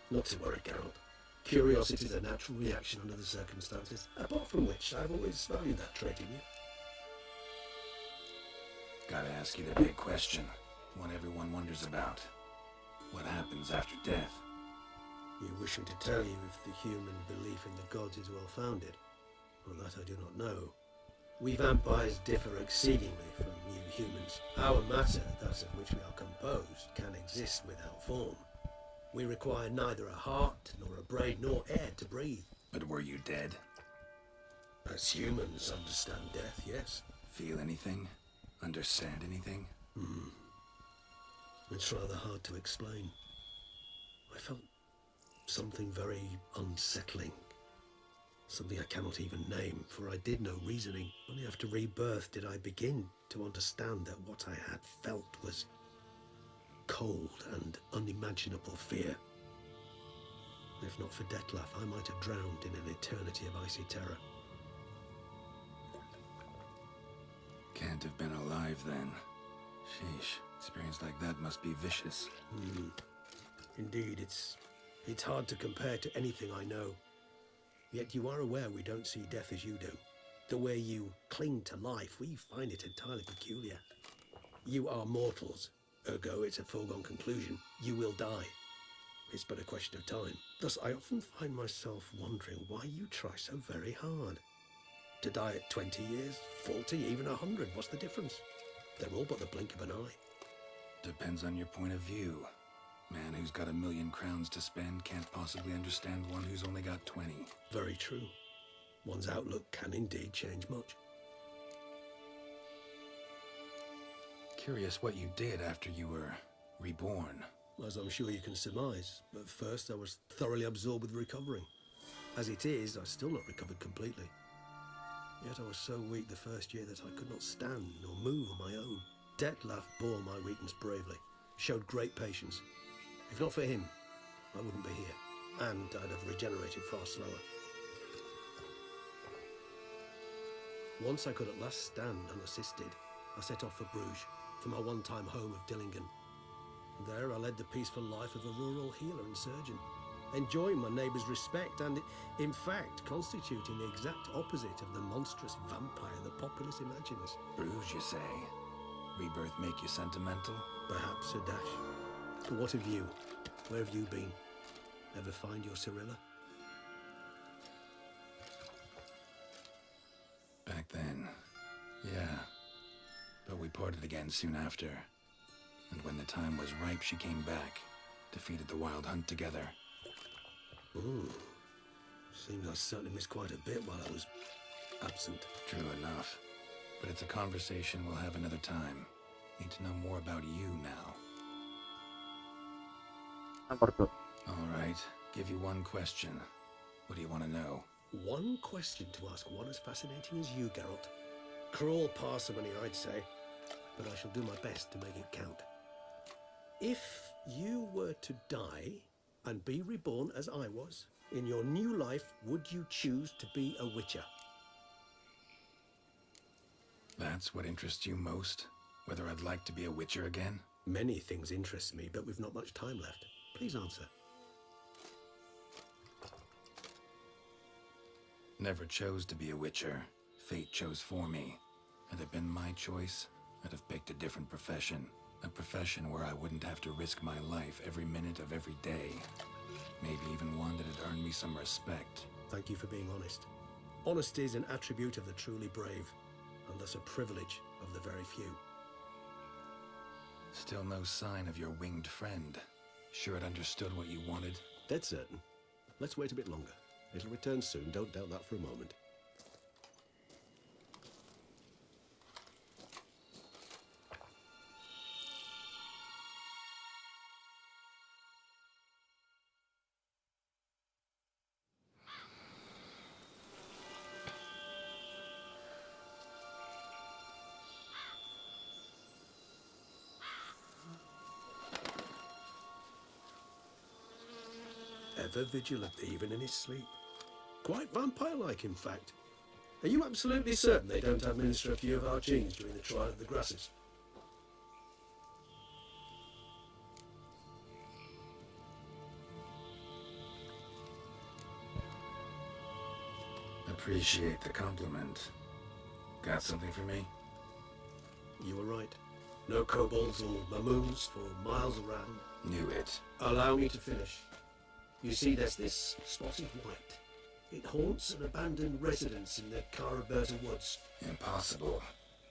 Not to worry, Geralt. Curiosity is a natural reaction under the circumstances, apart from which I've always valued that trait in you. Gotta ask you the big question. One everyone wonders about. What happens after death? You wish me to tell you if the human belief in the gods is well founded? Well, that I do not know. We vampires differ exceedingly from you humans. Our matter, that of which we are composed, can exist without form. We require neither a heart, nor a brain, nor air to breathe. But were you dead? As humans understand death, yes. Feel anything? Understand anything? It's rather hard to explain. I felt something very unsettling. Something I cannot even name, for I did no reasoning. Only after rebirth did I begin to understand that what I had felt was cold and unimaginable fear. If not for Detlaff, I might have drowned in an eternity of icy terror. Can't have been alive then. Sheesh, experience like that must be vicious. Indeed, it's hard to compare to anything I know. Yet you are aware we don't see death as you do. The way you cling to life, we find it entirely peculiar. You are mortals, ergo it's a foregone conclusion. You will die. It's but a question of time. Thus, I often find myself wondering why you try so very hard. To die at 20 years, 40, even 100, what's the difference? They're all but the blink of an eye. Depends on your point of view. Man who's got 1,000,000 crowns to spend can't possibly understand one who's only got 20. Very true. One's outlook can indeed change much. Curious what you did after you were reborn. As I'm sure you can surmise, but first I was thoroughly absorbed with recovering. As it is, I've still not recovered completely. Yet I was so weak the first year that I could not stand nor move on my own. Detlef bore my weakness bravely, showed great patience. If not for him, I wouldn't be here, and I'd have regenerated far slower. Once I could at last stand unassisted, I set off for Bruges, for my one-time home of Dillingen. There I led the peaceful life of a rural healer and surgeon, enjoying my neighbours' respect and, in fact, constituting the exact opposite of the monstrous vampire the populace imagines. Bruges, you say? Rebirth make you sentimental? Perhaps a dash. But what of you? Where have you been? Ever find your Cyrilla? Back then, yeah. But we parted again soon after. And when the time was ripe, she came back, defeated the wild hunt together. Ooh. Seems I certainly missed quite a bit while I was absent. True enough. But it's a conversation we'll have another time. Need to know more about you now. All right. Give you one question. What do you want to know? One question to ask one as fascinating as you, Geralt. Cruel parsimony, I'd say. But I shall do my best to make it count. If you were to die and be reborn as I was, in your new life, would you choose to be a witcher? That's what interests you most? Whether I'd like to be a witcher again? Many things interest me, but we've not much time left. Please answer. Never chose to be a witcher. Fate chose for me. Had it been my choice, I'd have picked a different profession. A profession where I wouldn't have to risk my life every minute of every day. Maybe even one that had earned me some respect. Thank you for being honest. Honesty is an attribute of the truly brave, and thus a privilege of the very few. Still no sign of your winged friend. Sure it understood what you wanted? Dead certain. Let's wait a bit longer. It'll return soon, don't doubt that for a moment. Ever vigilant, even in his sleep. Quite vampire-like, in fact. Are you absolutely certain they don't administer a few of our genes during the trial of the grasses? Appreciate the compliment. Got something for me? You were right. No kobolds or mamoons for miles around. Knew it. Allow me to finish. You see, there's this spotted white. It haunts an abandoned residence in the Caraberta woods. Impossible.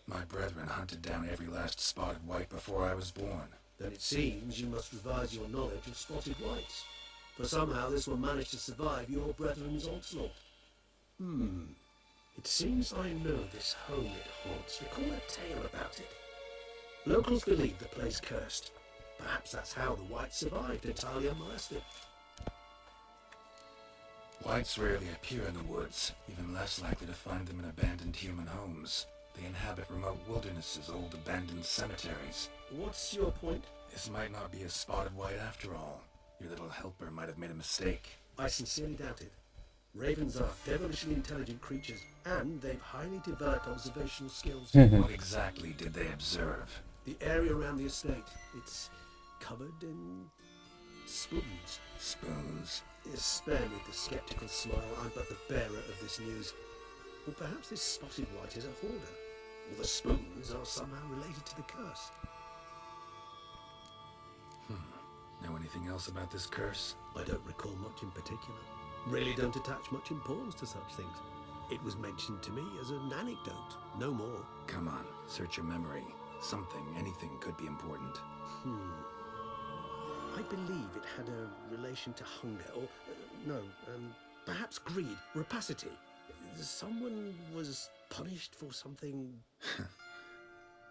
My brethren hunted down every last spotted white before I was born. Then it seems you must revise your knowledge of spotted whites. For somehow this one managed to survive your brethren's onslaught. It seems I know this home it haunts. Recall a tale about it. Locals believe the place cursed. Perhaps that's how the whites survived, entirely unmolested. Whites rarely appear in the woods, even less likely to find them in abandoned human homes. They inhabit remote wildernesses, old abandoned cemeteries. What's your point? This might not be a spotted white after all. Your little helper might have made a mistake. I sincerely doubt it. Ravens are devilishly intelligent creatures, and they've highly developed observational skills. What exactly did they observe? The area around the estate. It's covered in spoons. Spoons? Spare me the sceptical smile. I'm but the bearer of this news. Or perhaps this spotted white is a hoarder. Or the spoons are somehow related to the curse. Know anything else about this curse? I don't recall much in particular. Really don't attach much importance to such things. It was mentioned to me as an anecdote, no more. Come on, search your memory. Something, anything could be important. I believe it had a relation to hunger, or, perhaps greed, rapacity. Someone was punished for something...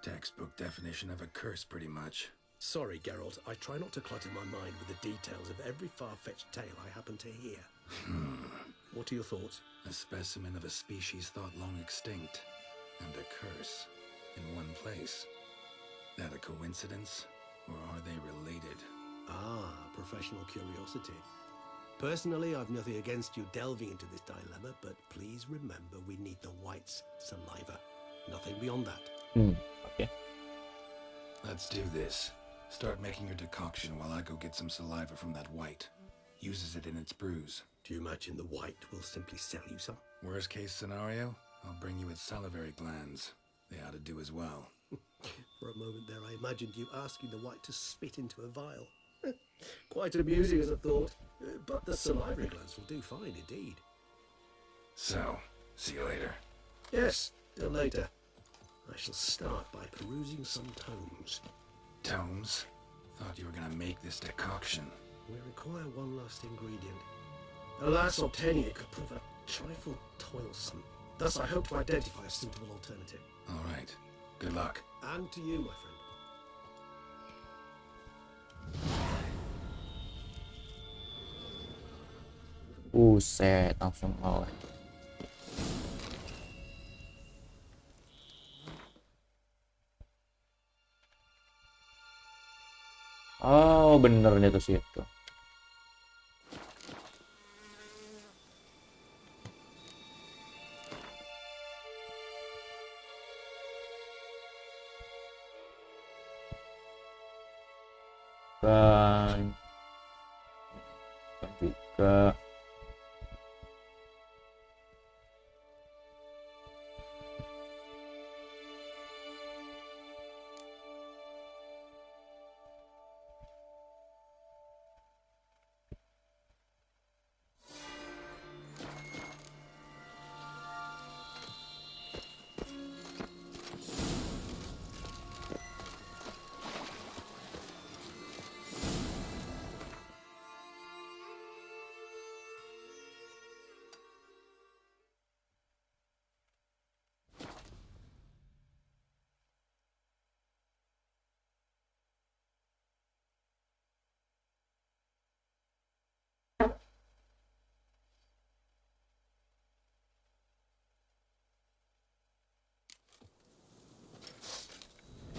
Textbook definition of a curse, pretty much. Sorry, Geralt, I try not to clutter my mind with the details of every far-fetched tale I happen to hear. What are your thoughts? A specimen of a species thought long extinct, and a curse in one place. That a coincidence, or are they related? Ah, professional curiosity. Personally, I've nothing against you delving into this dilemma, but please remember we need the white's saliva. Nothing beyond that. Okay. Let's do this. Start making your decoction while I go get some saliva from that white. Uses it in its brews. Do you imagine the white will simply sell you some? Worst case scenario, I'll bring you its salivary glands. They ought to do as well. For a moment there, I imagined you asking the white to spit into a vial. Quite amusing as a thought, but the salivary glands will do fine indeed. So, see you later. Yes, till later. I shall start by perusing some tomes. Tomes? Thought you were gonna make this decoction. We require one last ingredient. Alas, obtaining it could prove a trifle toilsome. Thus, I hope to identify a suitable alternative. All right. Good luck. And to you, my friend. Buset, langsung lawan. Oh, bener nih tuh situ. Dan juga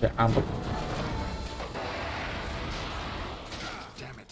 ya ampun. Damn it.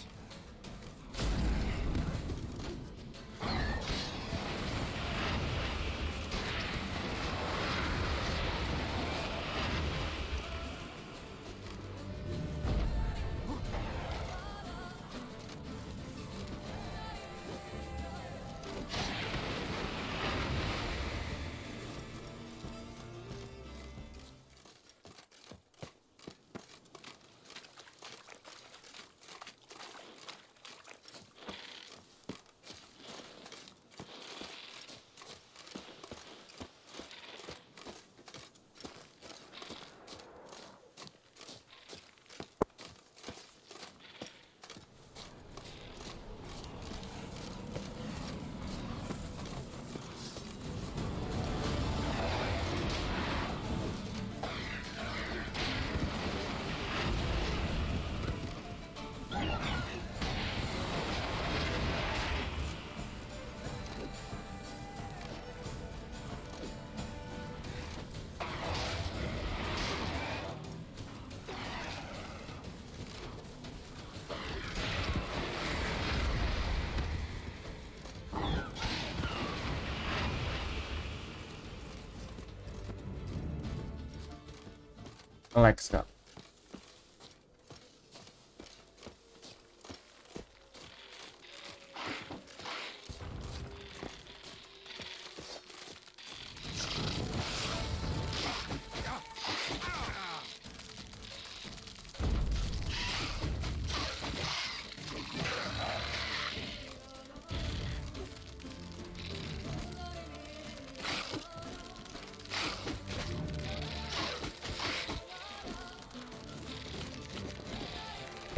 Alex Kak.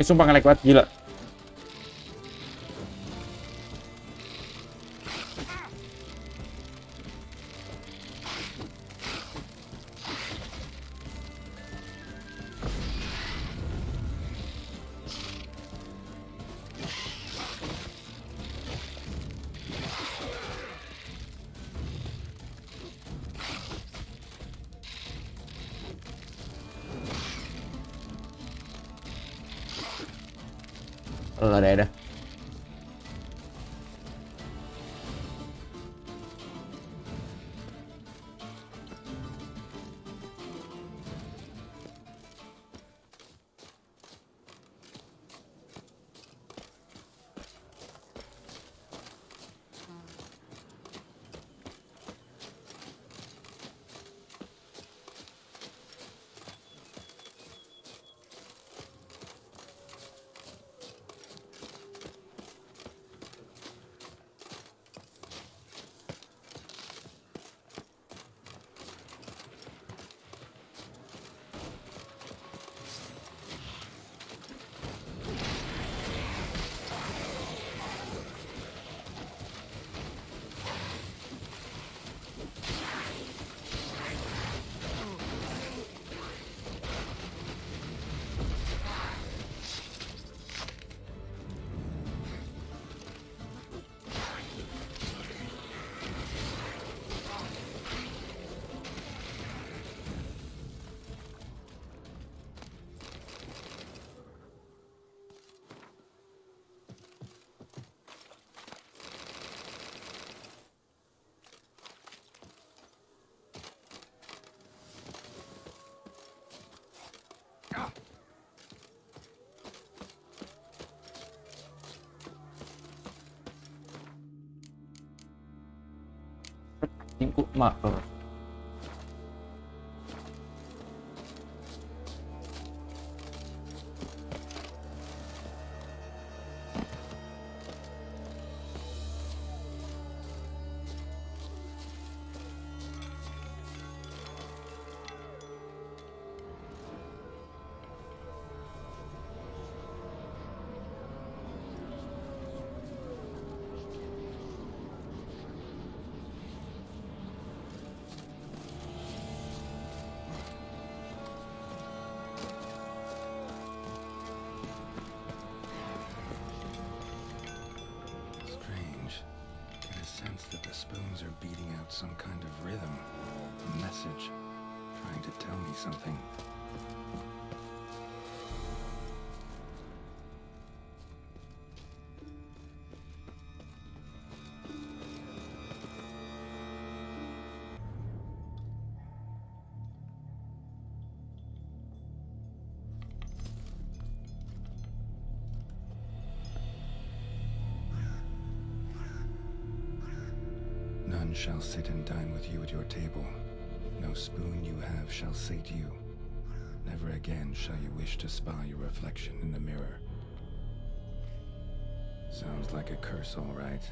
Sumpah nge-lag banget, gila. Kalau ada. Tingkuk makro. That the spoons are beating out some kind of rhythm, a message, trying to tell me something. None shall sit and dine with you at your table. No spoon you have shall sate you. Never again shall you wish to spy your reflection in the mirror. Sounds like a curse, all right.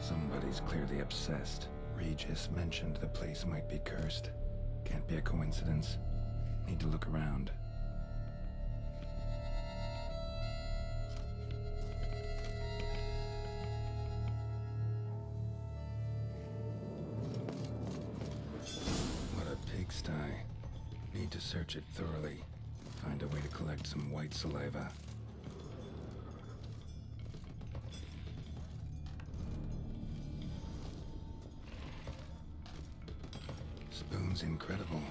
Somebody's clearly obsessed. Regis mentioned the place might be cursed. Can't be a coincidence. Need to look around. What a pigsty. Need to search it thoroughly. Find a way to collect some white saliva. Spoon's incredible.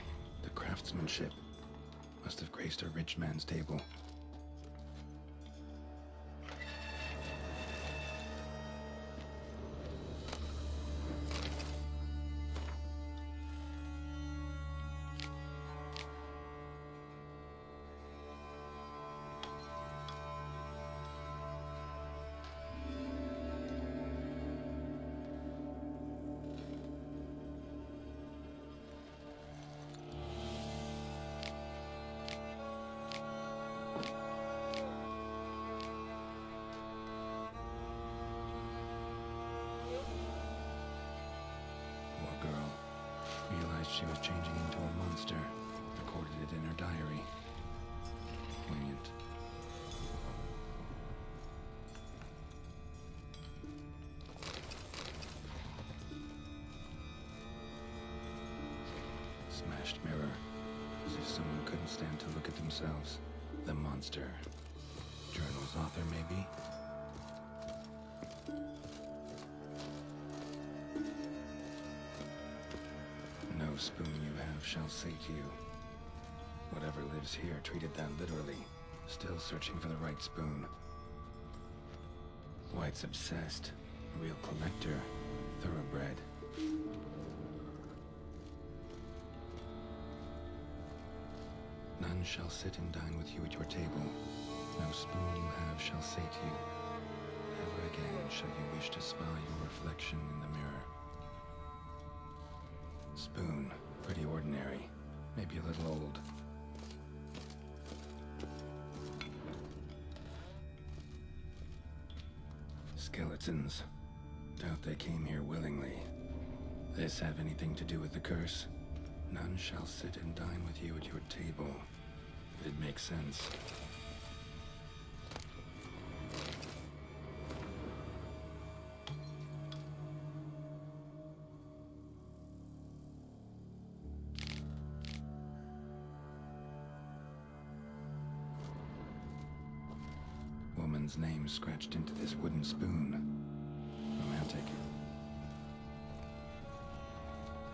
The craftsmanship must have graced a rich man's table. She was changing into a monster. Recorded it in her diary. Poignant. Smashed mirror. As if someone couldn't stand to look at themselves. The monster. Journal's author, maybe? No spoon you have shall sate you. Whatever lives here treated that literally. Still searching for the right spoon. White's obsessed. Real collector. Thoroughbred. None shall sit and dine with you at your table. No spoon you have shall sate you. Never again shall you wish to spy your reflection in the mirror. Spoon, pretty ordinary, maybe a little old. Skeletons. Doubt they came here willingly. This have anything to do with the curse? None shall sit and dine with you at your table. It makes sense. Woman's name scratched into this wooden spoon. Romantic.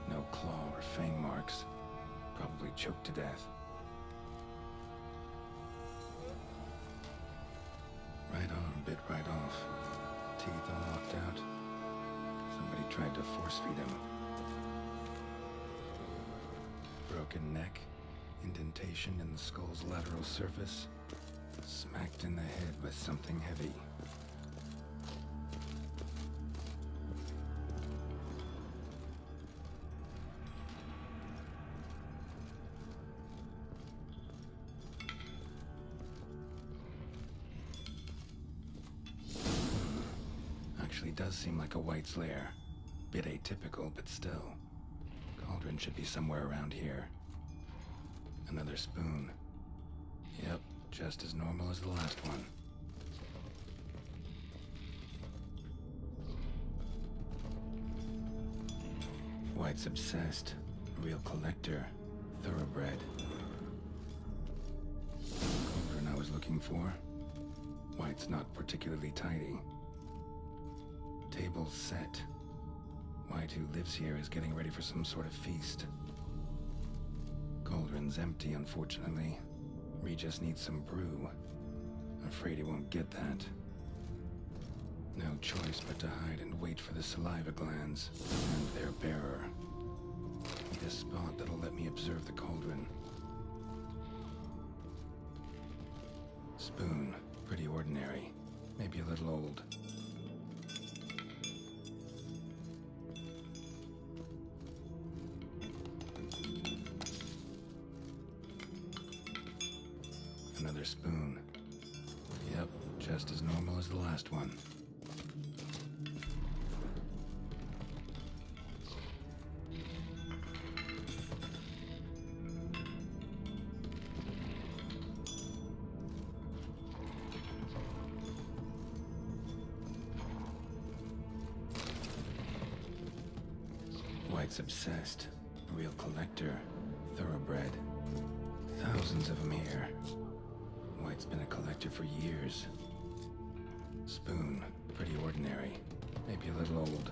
No claw or fang marks. Probably choked to death. Right arm bit right off. Teeth all knocked out. Somebody tried to force feed him. Broken neck. Indentation in the skull's lateral surface. Smacked in the head with something heavy. Actually does seem like a White's lair. Bit atypical, but still. Cauldron should be somewhere around here. Another spoon. Yep, just as normal as the last one. White's obsessed. Real collector. Thoroughbred. Cauldron I was looking for. White's not particularly tidy. Table's set. White, who lives here, is getting ready for some sort of feast. Cauldron's empty, unfortunately. Regis needs some brew. Afraid he won't get that. No choice but to hide and wait for the saliva glands and their bearer. Need a spot that'll let me observe the cauldron. Spoon, pretty ordinary. Maybe a little old. Another spoon. Yep, just as normal as the last one. White's obsessed. Real collector. Thoroughbred. Thousands of them here. White's been a collector for years. Spoon, pretty ordinary. Maybe a little old.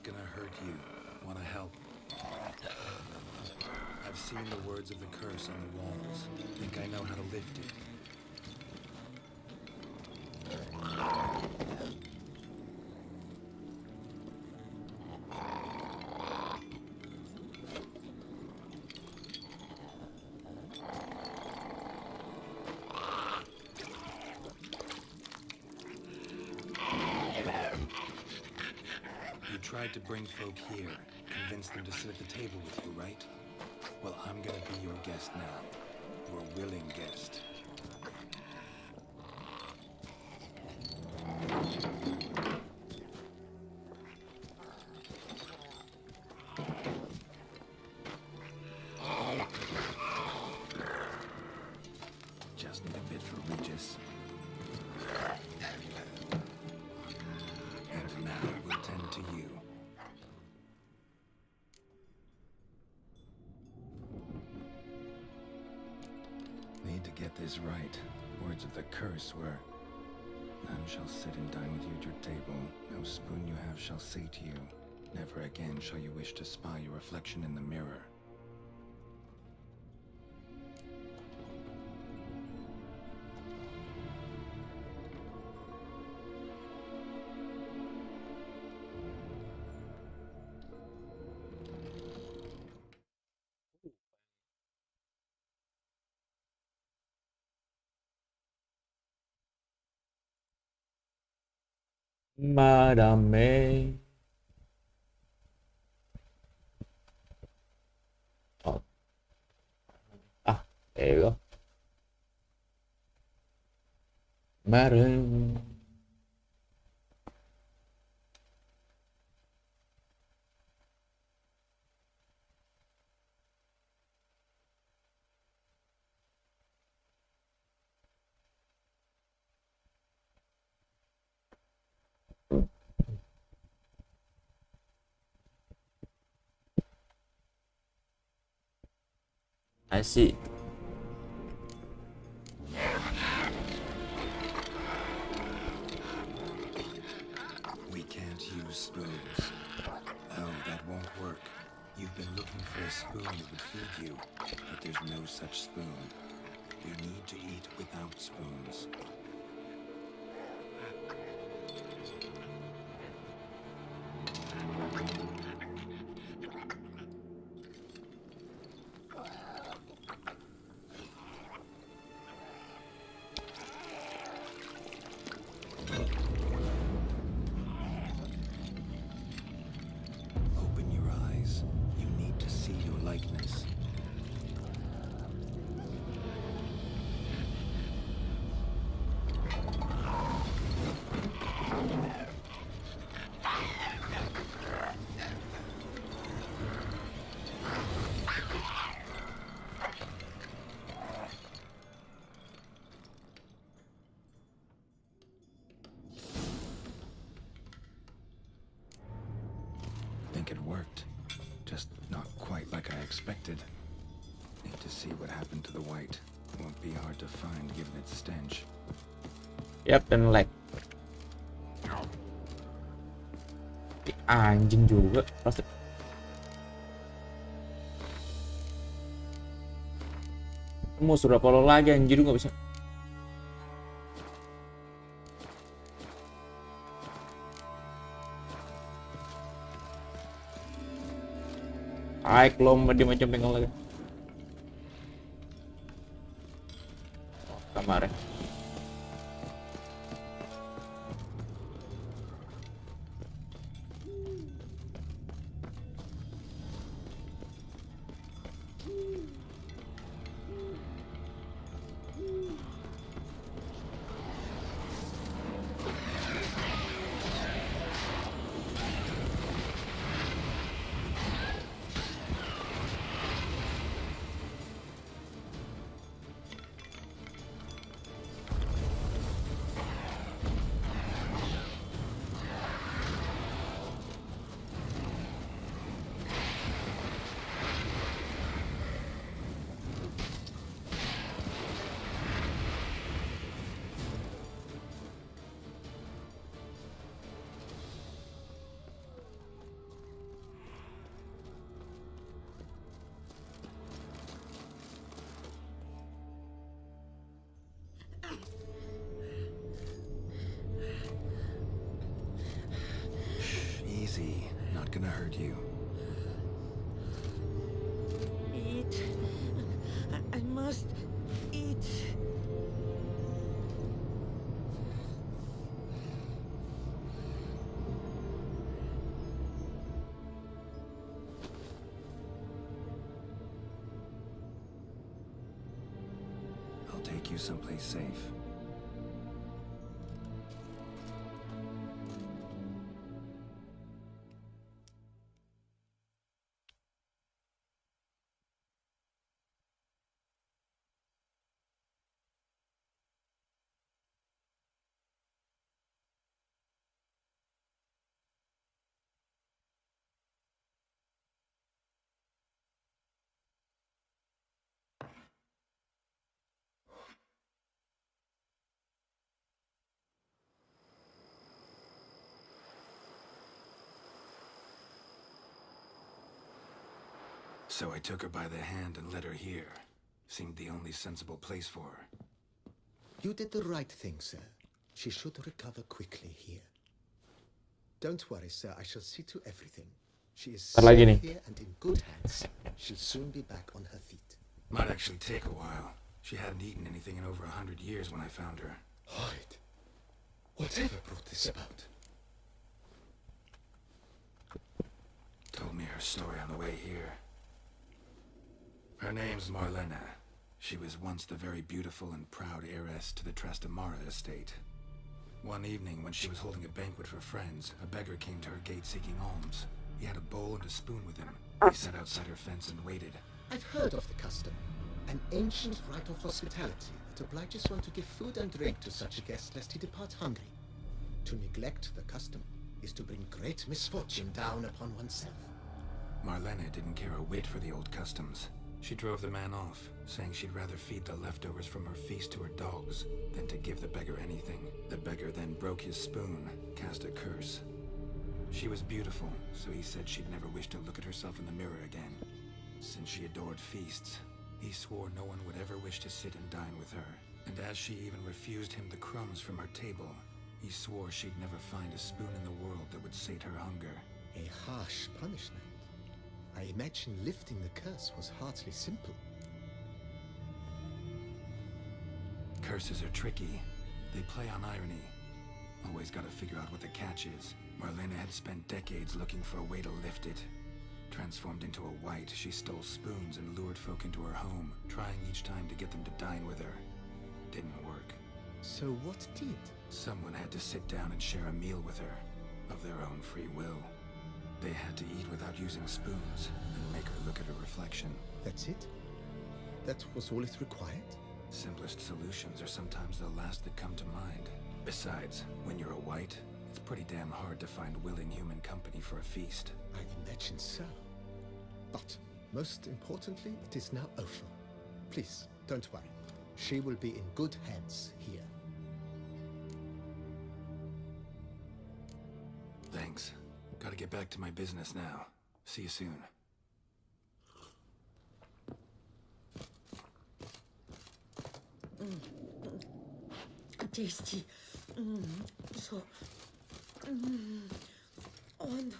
gonna hurt you. Wanna help? I've seen the words of the curse on the walls. Think I know how to lift it. You tried to bring folk here, convince them to sit at the table with you, right? Well, I'm gonna be your guest now. Your willing guest. Just need a bit for Regis. And now we'll tend to you. Need to get this right. Words of the curse were, none shall sit and dine with you at your table. No spoon you have shall say to you, never again shall you wish to spy your reflection in the mirror. Madame. Oh. There you go. Madam. I see. We can't use spoons. Oh, that won't work. You've been looking for a spoon that would feed you, but there's no such spoon. You need to eat without spoons. Open your eyes. You need to see your likeness. Think it worked. Just not quite like I expected. Need to see what happened to the white. Won't be hard to find given its stench. Yap, dan lag. Anjing juga. Pasti. Mau sudah follow lagi anjir, nggak bisa. Aik lomba dia macam pengen lagi. Oh, kamar. gonna hurt you. Eat. I must eat. I'll take you someplace safe. So I took her by the hand and led her here. Seemed the only sensible place for her. You did the right thing, sir. She should recover quickly here. Don't worry, sir. I shall see to everything. She is Ntar lagi nih. safe here and in good hands. She'll soon be back on her feet. Might actually take a while. She hadn't eaten anything in over 100 years when I found her. Hide. Whatever brought this about? Told me her story on the way here. Her name's Marlena. She was once the very beautiful and proud heiress to the Trastamara estate. One evening, when she was holding a banquet for friends, a beggar came to her gate seeking alms. He had a bowl and a spoon with him. He sat outside her fence and waited. I've heard of the custom. An ancient rite of hospitality that obliges one to give food and drink to such a guest lest he depart hungry. To neglect the custom is to bring great misfortune down upon oneself. Marlena didn't care a whit for the old customs. She drove the man off, saying she'd rather feed the leftovers from her feast to her dogs than to give the beggar anything. The beggar then broke his spoon, cast a curse. She was beautiful, so he said she'd never wish to look at herself in the mirror again. Since she adored feasts, he swore no one would ever wish to sit and dine with her. And as she even refused him the crumbs from her table, he swore she'd never find a spoon in the world that would sate her hunger. A harsh punishment. I imagine lifting the curse was hardly simple. Curses are tricky. They play on irony. Always gotta figure out what the catch is. Marlena had spent decades looking for a way to lift it. Transformed into a wight, she stole spoons and lured folk into her home, trying each time to get them to dine with her. Didn't work. So what did? Someone had to sit down and share a meal with her, of their own free will. They had to eat without using spoons, and make her look at her reflection. That's it? That was all it required? Simplest solutions are sometimes the last that come to mind. Besides, when you're a wight, it's pretty damn hard to find willing human company for a feast. I imagine so. But, most importantly, it is now over. Please, don't worry. She will be in good hands here. Thanks. Gotta get back to my business now. See you soon. Tasty. So. On.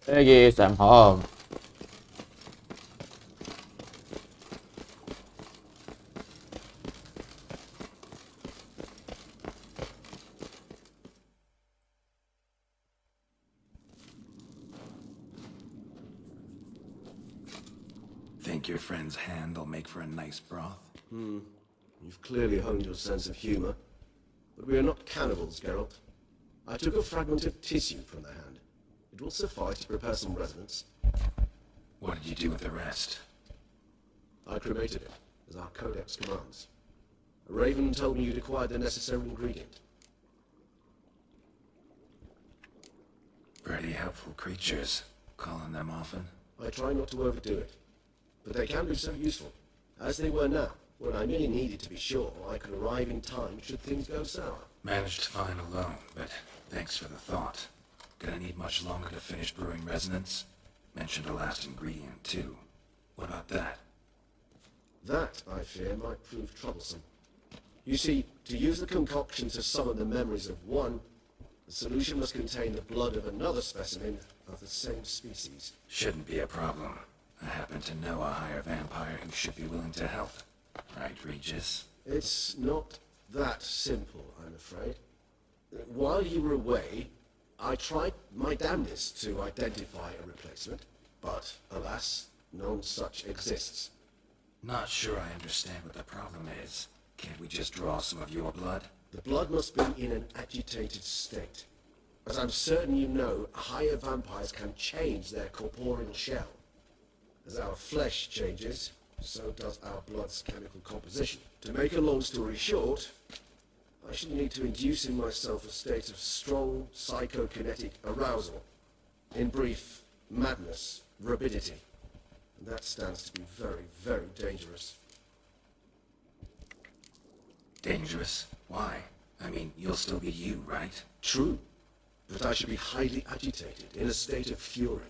Hey guys, I'm home. Think your friend's hand will make for a nice broth? You've clearly honed your sense of humor. But we are not cannibals, Geralt. I took a fragment of tissue from the hand. It will suffice to prepare some resonance. What did you do with the rest? I cremated it, as our codex commands. A raven told me you'd acquired the necessary ingredient. Pretty helpful creatures. Calling them often? I try not to overdo it, but they can be so useful, as they were now, when I merely needed to be sure I could arrive in time should things go sour. Managed fine alone, but thanks for the thought. Gonna need much longer to finish brewing resonance? Mentioned a last ingredient, too. What about that? That, I fear, might prove troublesome. You see, to use the concoction to summon the memories of one, the solution must contain the blood of another specimen of the same species. Shouldn't be a problem. I happen to know a higher vampire who should be willing to help. Right, Regis? It's not that simple, I'm afraid. While you were away, I tried my damnedest to identify a replacement, but alas, none such exists. Not sure I understand what the problem is. Can't we just draw some of your blood? The blood must be in an agitated state. As I'm certain you know, higher vampires can change their corporeal shell. As our flesh changes, so does our blood's chemical composition. To make a long story short, I should need to induce in myself a state of strong psychokinetic arousal. In brief, madness, rabidity. And that stands to be very, very dangerous. Dangerous? Why? I mean, you'll still be you, right? True, but I should be highly agitated, in a state of fury.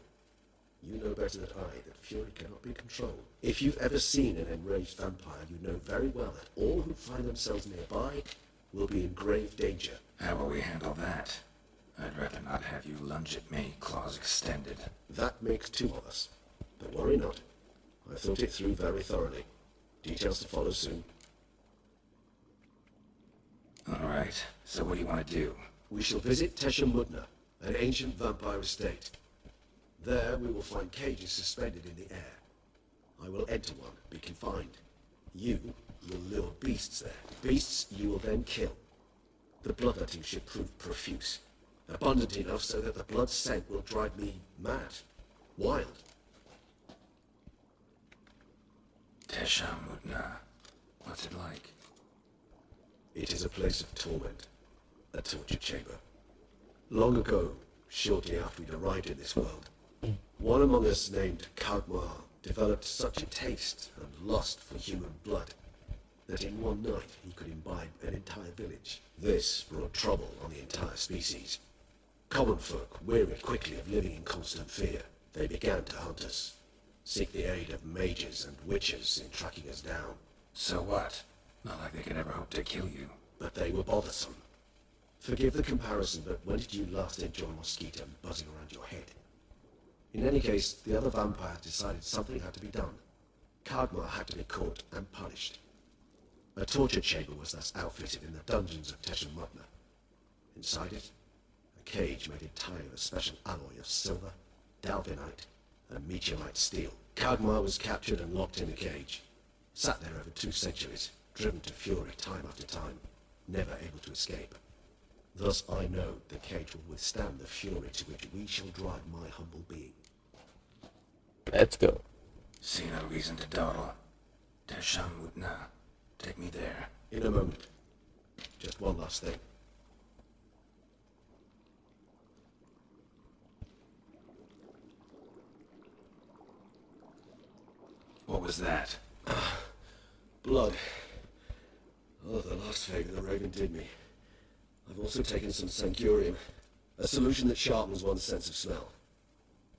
You know better than I that fury cannot be controlled. If you've ever seen an enraged vampire, you know very well that all who find themselves nearby will be in grave danger. How will we handle that? I'd rather not have you lunge at me, claws extended. That makes two of us. But worry not. I thought it through very thoroughly. Details to follow soon. Alright, so what do you want to do? We shall visit Teshamudna, an ancient vampire estate. There we will find cages suspended in the air. I will enter one, be confined. You will lure beasts there. Beasts you will then kill. The bloodletting should prove profuse. Abundant enough so that the blood scent will drive me mad. Wild. Teshamudna. What's it like? It is a place of torment. A torture chamber. Long ago, shortly after we'd arrived in this world, one among us named Kagmar developed such a taste and lust for human blood that in one night he could imbibe an entire village. This brought trouble on the entire species. Common folk wearied quickly of living in constant fear. They began to hunt us, seek the aid of mages and witches in tracking us down. So what? Not like they could ever hope to kill you. But they were bothersome. Forgive the comparison, but when did you last enjoy a mosquito buzzing around your head? In any case, the other vampires decided something had to be done. Kagmar had to be caught and punished. A torture chamber was thus outfitted in the dungeons of Teshamudna. Inside it, a cage made entirely of a special alloy of silver, dalvinite, and meteorite steel. Kagmar was captured and locked in the cage. Sat there over 2 centuries, driven to fury time after time, never able to escape. Thus I know the cage will withstand the fury to which we shall drive my humble being. Let's go. See no reason to dawdle. Teshamudna. Take me there. In a moment. Just one last thing. What was that? Blood. Oh, the last favor the Raven did me. I've also taken some Sancurium, a solution that sharpens one's sense of smell.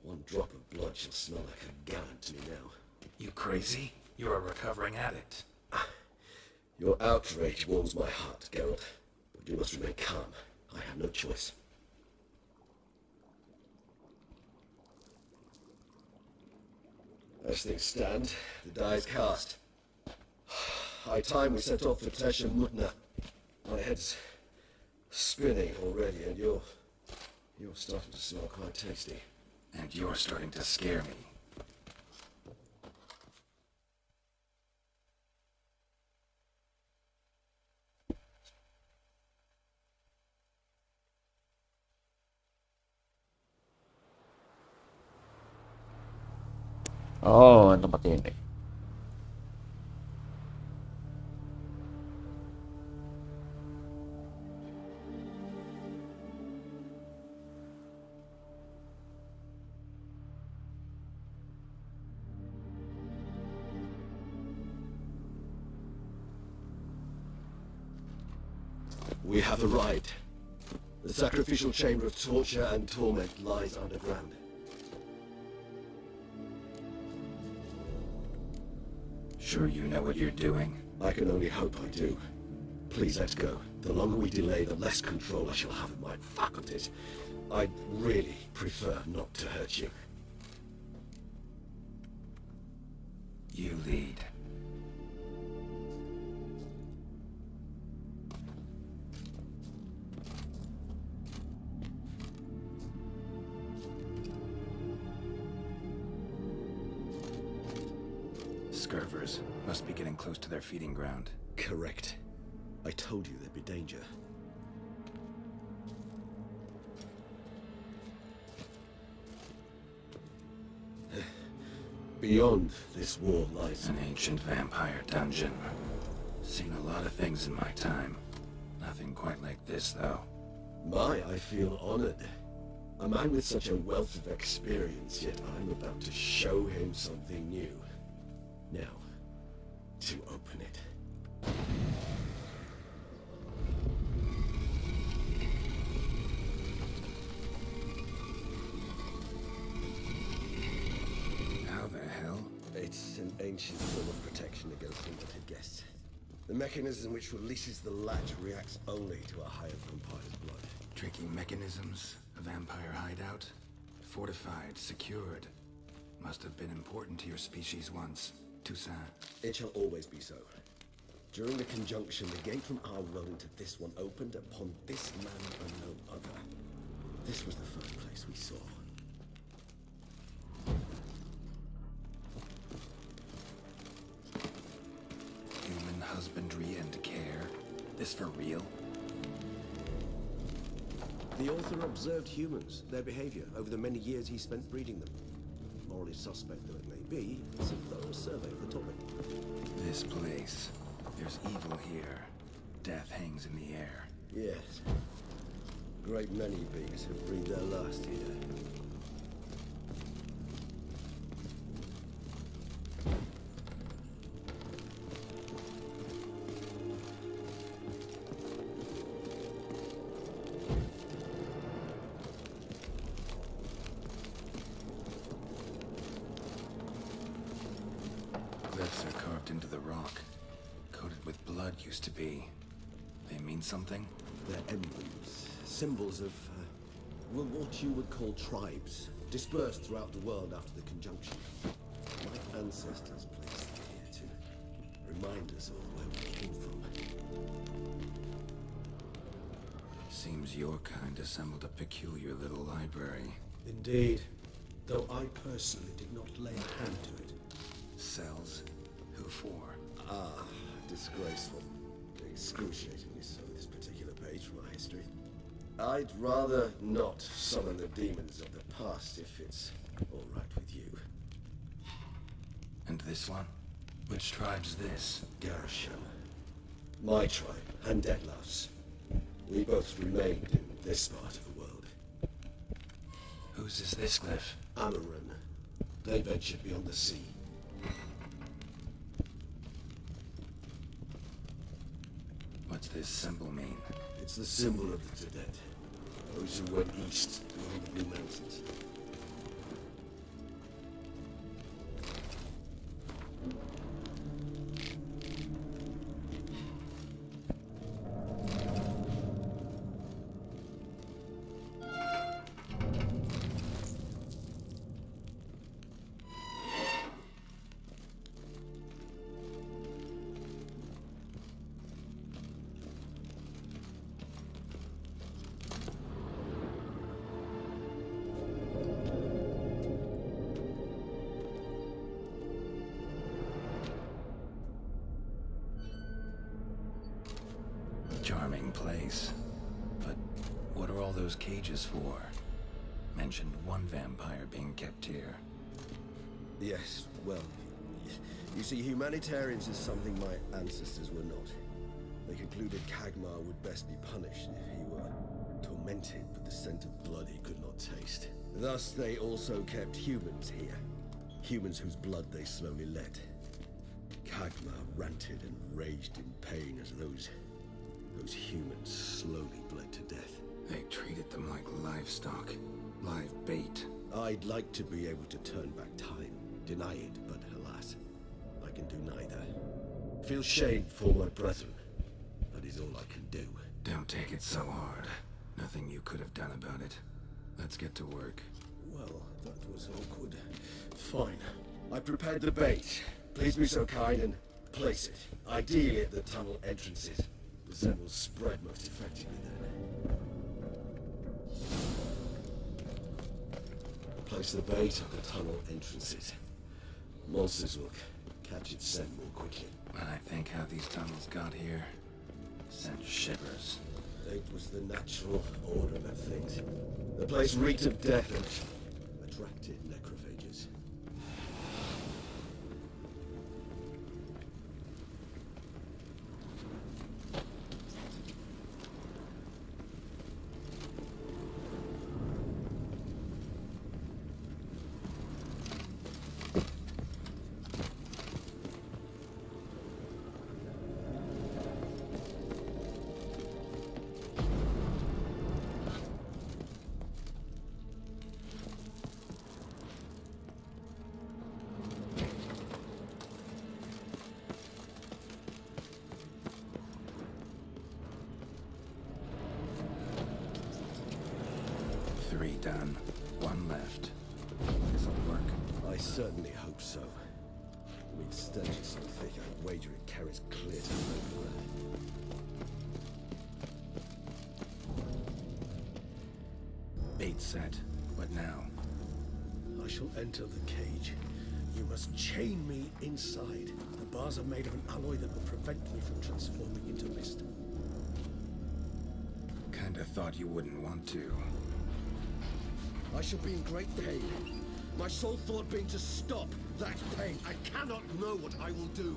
One drop of blood shall smell like a gallon to me now. You crazy? You're a recovering addict. Your outrage warms my heart, Geralt, but you must remain calm. I have no choice. As things stand, the die is cast. High time we set off for Teshamudna. My head's spinning already, and you're starting to smell quite tasty. And you're starting to scare me. Oh, tempat ini. We have arrived. The sacrificial chamber of torture and torment lies underground. Sure you know what you're doing? I can only hope I do. Please, let's go. The longer we delay, the less control I shall have of my faculties. I'd really prefer not to hurt you. You lead. Scurvers must be getting close to their feeding ground. Correct. I told you there'd be danger. Beyond this wall lies an ancient vampire dungeon. Seen a lot of things in my time. Nothing quite like this, though. I feel honored. A man with such a wealth of experience, yet I'm about to show him something new. Now, to open it. How the hell? It's an ancient form of protection against unwanted guests. The mechanism which releases the latch reacts only to a higher vampire's blood. Tricky mechanisms, a vampire hideout. Fortified, secured. Must have been important to your species once. Toussaint. It shall always be so. During the conjunction, the gate from our world into this one opened upon this land and no other. This was the first place we saw. Human husbandry and care? This for real? The author observed humans, their behavior, over the many years he spent breeding them. Morally suspect though it may be, it's a thorough survey of the topic. This place. There's evil here. Death hangs in the air. Yes. Great many beings have breathed their last here. Glyphs are carved into the rock. Coated with blood used to be. They mean something? They're emblems, symbols of, well, what you would call tribes, dispersed throughout the world after the conjunction. My ancestors placed them here to remind us all where we came from. Seems your kind assembled a peculiar little library. Indeed, though I personally did not lay a hand to it. Cells? Who for? Disgraceful. Excruciatingly so, this particular page from our history. I'd rather not summon the demons of the past if it's all right with you. And this one? Which tribe's this? Garisham. My tribe, and Deadlough's. We both remained in this part of the world. Whose is this glyph? Amaran. They ventured beyond the sea. What's this symbol mean? It's the symbol of the Dead. Those who went east beyond the Blue Mountains. Charming place. But what are all those cages for? Mentioned one vampire being kept here. Yes, well, you see, humanitarians is something my ancestors were not. They concluded Kagmar would best be punished if he were tormented with the scent of blood he could not taste. Thus, they also kept humans here. Humans whose blood they slowly let. Kagmar ranted and raged in pain as those Those humans slowly bled to death. They treated them like livestock. Live bait. I'd like to be able to turn back time. Deny it, but alas, I can do neither. Feel shame for my brethren. That is all I can do. Don't take it so hard. Nothing you could have done about it. Let's get to work. Well, that was awkward. Fine. I prepared the bait. Please be so kind and place it. Ideally at the tunnel entrances. The scent will spread most effectively then. Place the bait at the tunnel entrances. Monsters will catch its scent more quickly. When I think how these tunnels got here, sent shivers. It was the natural order of things. The place reeked of death and attracted necrophages. Three done. One left. This'll work. I certainly hope so. I mean, stench is so thick, I'd wager it carries clear to nowhere. Bait set. What now? I shall enter the cage. You must chain me inside. The bars are made of an alloy that will prevent me from transforming into mist. Kinda thought you wouldn't want to. I shall be in great pain. My sole thought being to stop that pain. I cannot know what I will do.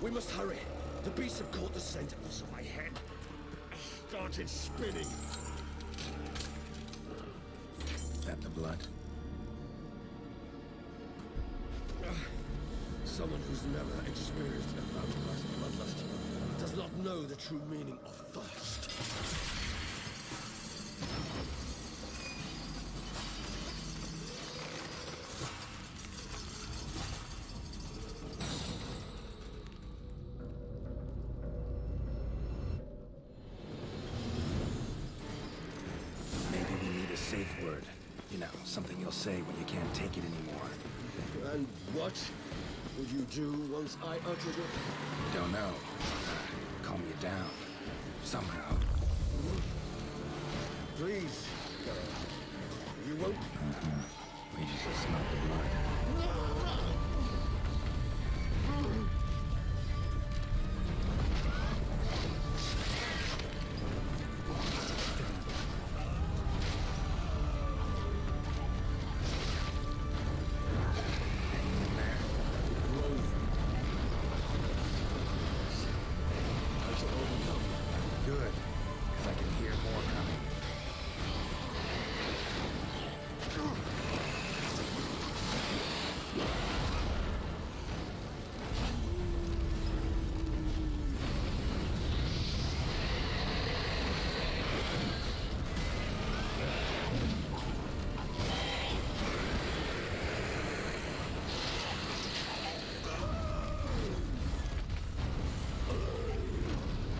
We must hurry. The beasts have caught the scent, so my head started spinning. That the blood? Someone who's never experienced a vampirine's bloodlust does not know the true meaning of thirst. Maybe we need a safe word. You know, something you'll say when you can't take it anymore. And what would you do once I uttered it? Don't know. Calm you down. Somehow. Please. You won't? We just smell the blood. Good, because I can hear more coming.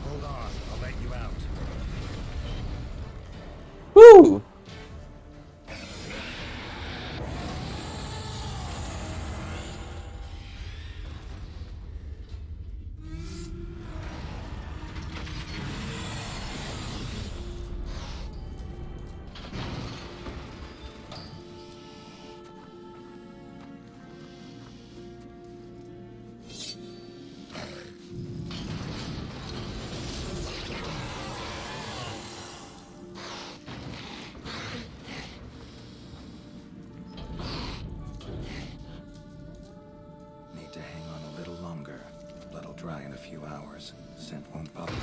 Hold on, I'll let you out. Woo! Need to hang on a little longer. Blood'll dry in a few hours. Scent won't bother you.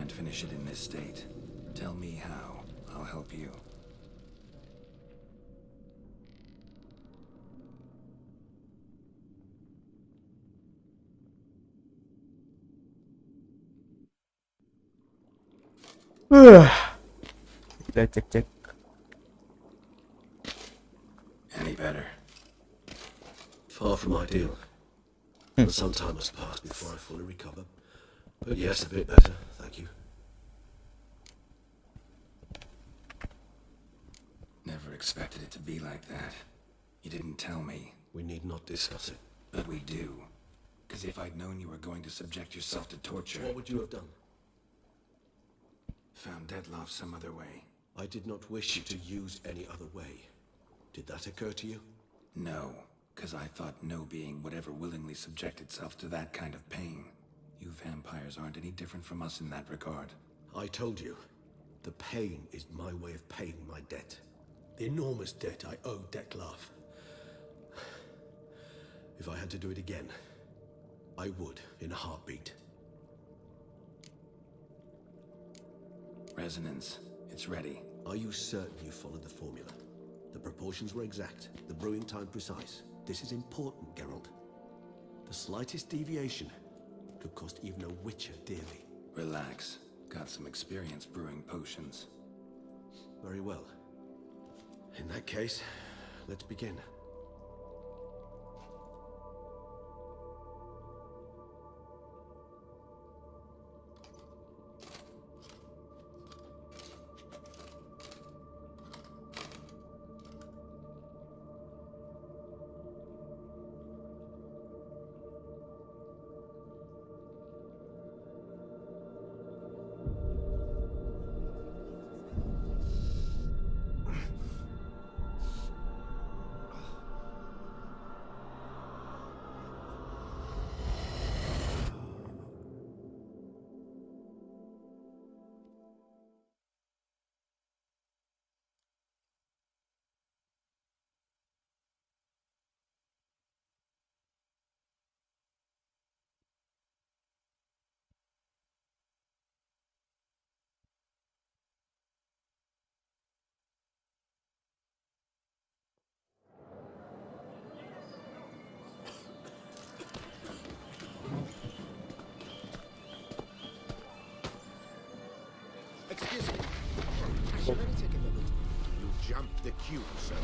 can't finish it in this state. Tell me how. I'll help you. Kita cek. Any better? Far from ideal. And some time must pass before I fully recover. But yes, a bit better, thank you. Never expected it to be like that. You didn't tell me. We need not discuss it. But we do. Because if I'd known you were going to subject yourself to torture... What would you have done? Found Dettlaff some other way. I did not wish you to use any other way. Did that occur to you? No, because I thought no being would ever willingly subject itself to that kind of pain. You vampires aren't any different from us in that regard. I told you, the pain is my way of paying my debt. The enormous debt I owe Dettlaff. If I had to do it again, I would in a heartbeat. Resonance. It's ready. Are you certain you followed the formula? The proportions were exact, the brewing time precise. This is important, Geralt. The slightest deviation could cost even a witcher dearly. Relax. Got some experience brewing potions. Very well. In that case, let's begin. Excuse me. I should really take a minute. You jumped the queue, sir.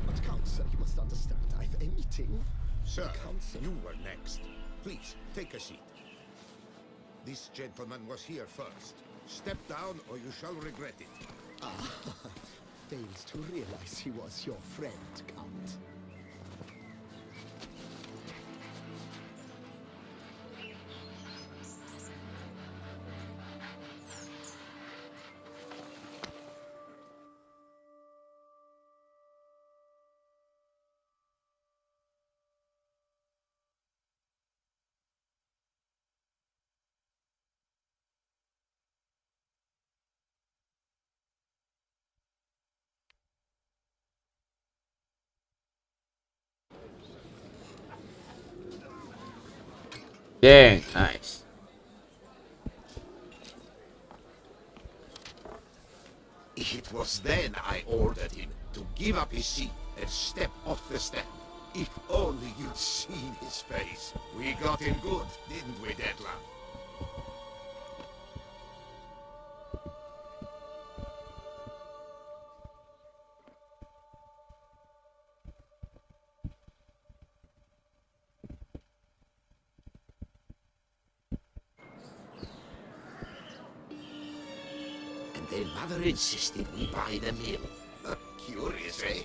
But Council, you must understand, I've a meeting. Sir, Council. you were next. Please, take a seat. This gentleman was here first. Step down or you shall regret it. Fails to realize he was your friend, Count. Dang, nice. It was then I ordered him to give up his seat and step off the stand. If only you'd seen his face. We got him good, didn't we, Dettlaff? Then Mother insisted we buy the mill. Curious, eh?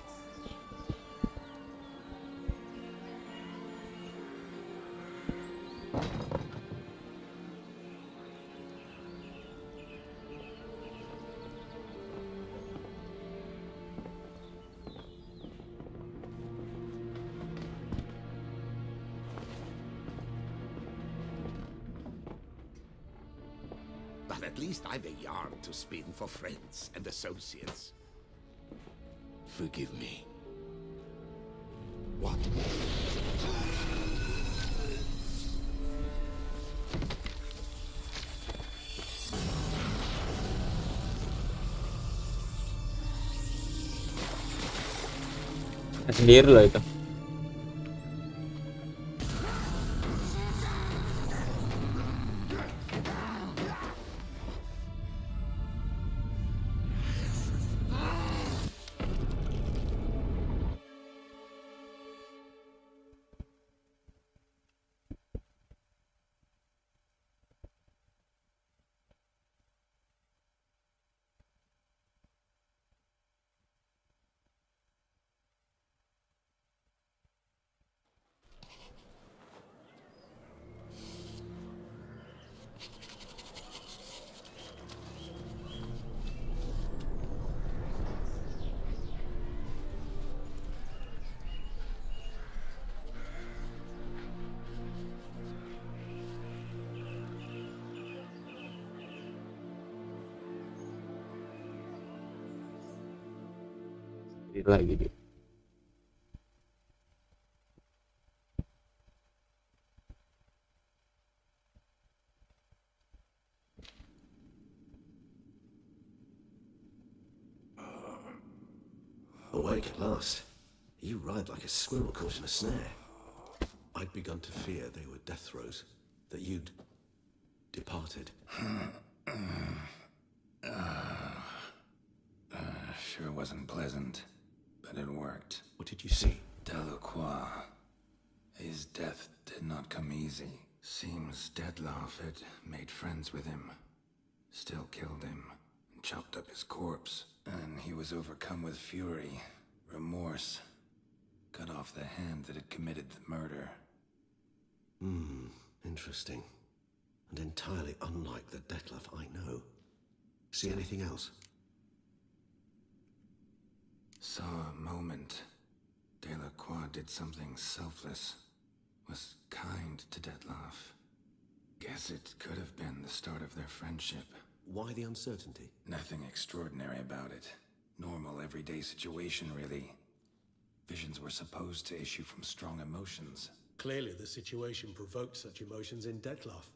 But at least I've a yarn to spin for friends and associates. Forgive me. What? Sendiri loh itu. Sendiri lagi dia. Awake at last. You ride like a squirrel caught in a snare. I'd begun to fear they were death throes, that you'd departed. Sure wasn't pleasant, but it worked. What did you see? Delacroix. His death did not come easy. Seems Dettlaff had made friends with him. Still killed him, and chopped up his corpse. And he was overcome with fury, remorse. Cut off the hand that had committed the murder. Interesting. And entirely unlike the Dettlaff I know. See anything else? Saw a moment. Delacroix did something selfless. Was kind to Dettlaff. Guess it could have been the start of their friendship. Why the uncertainty? Nothing extraordinary about it. Normal, everyday situation, really. Visions were supposed to issue from strong emotions. Clearly the situation provoked such emotions in Dettlaff.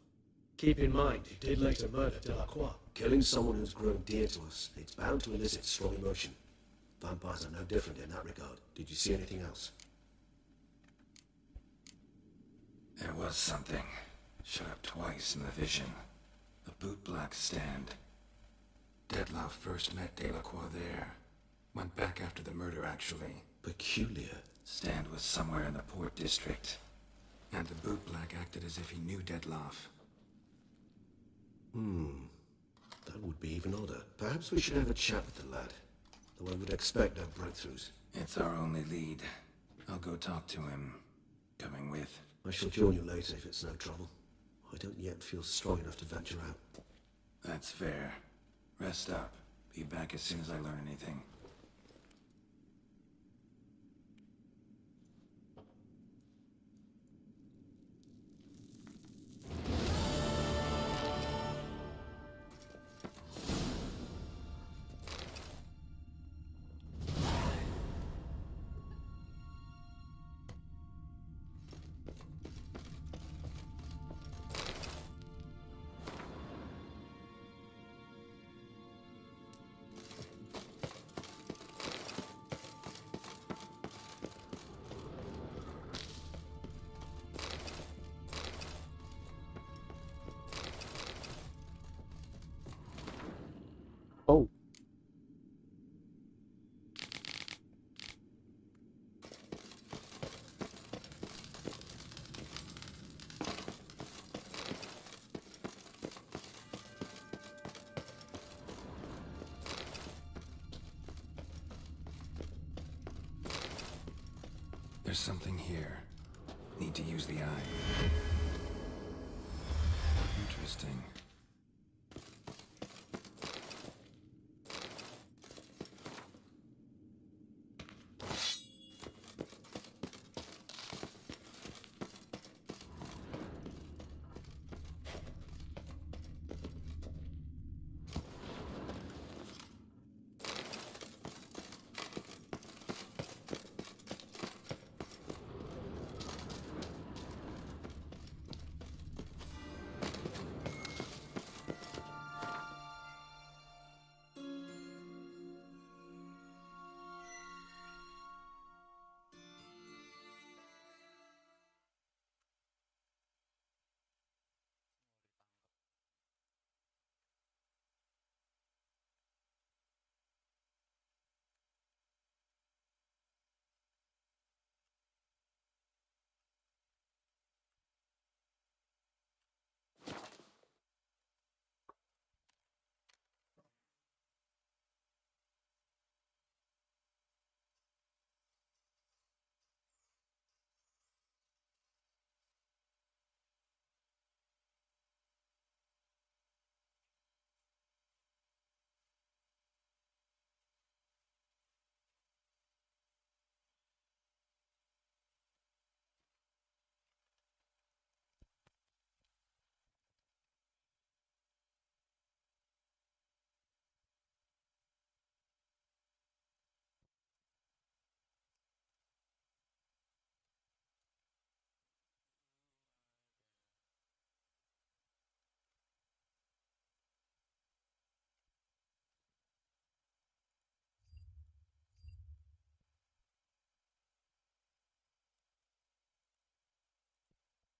Keep in mind, he did later murder Delacroix. Killing someone who's grown dear to us, it's bound to elicit strong emotion. Vampires are no different in that regard. Did you see anything else? There was something. Showed up twice in the vision. A bootblack stand. Dettlaff first met Delacroix there. Went back after the murder, actually. Peculiar. Stand was somewhere in the Port District. And the bootblack acted as if he knew Dettlaff. That would be even odder. Perhaps we should have a chat with the lad. Though I would expect no breakthroughs. It's our only lead. I'll go talk to him. Coming with. I shall join you later if it's no trouble. I don't yet feel strong enough to venture out. That's fair. Rest up. Be back as soon as I learn anything. Oh. There's something here. Need to use the eye. Interesting.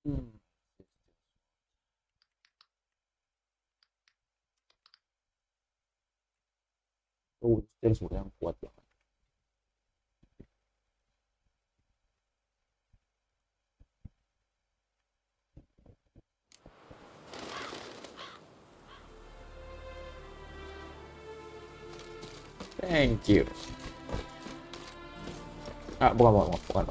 Steel sebenarnya yang kuat banget. Thank you. Bukan.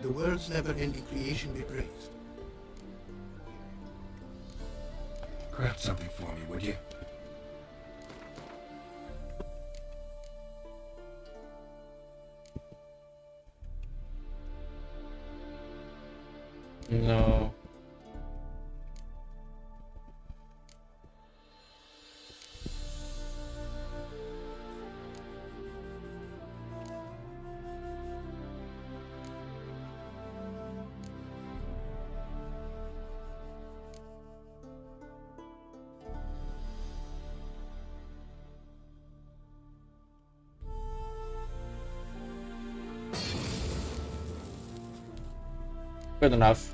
The world's never-ending creation be praised. Craft something for me, would you? No. Good enough.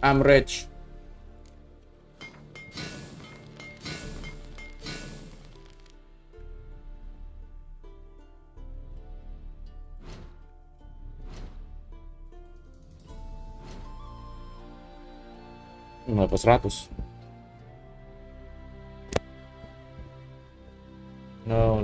I'm rich. Nggak 100. No.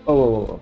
Oh.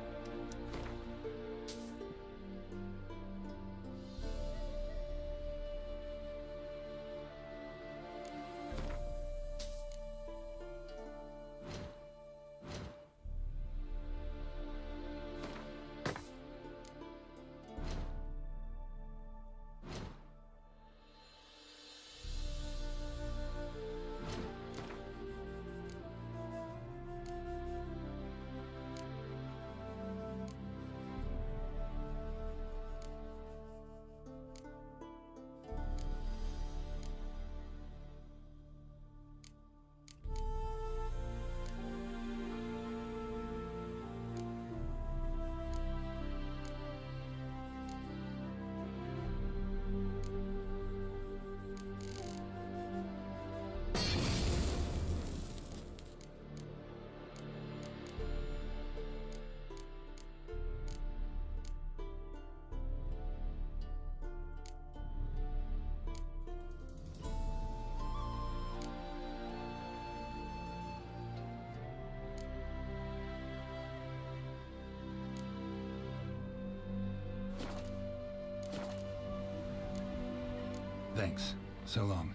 Thanks. So long.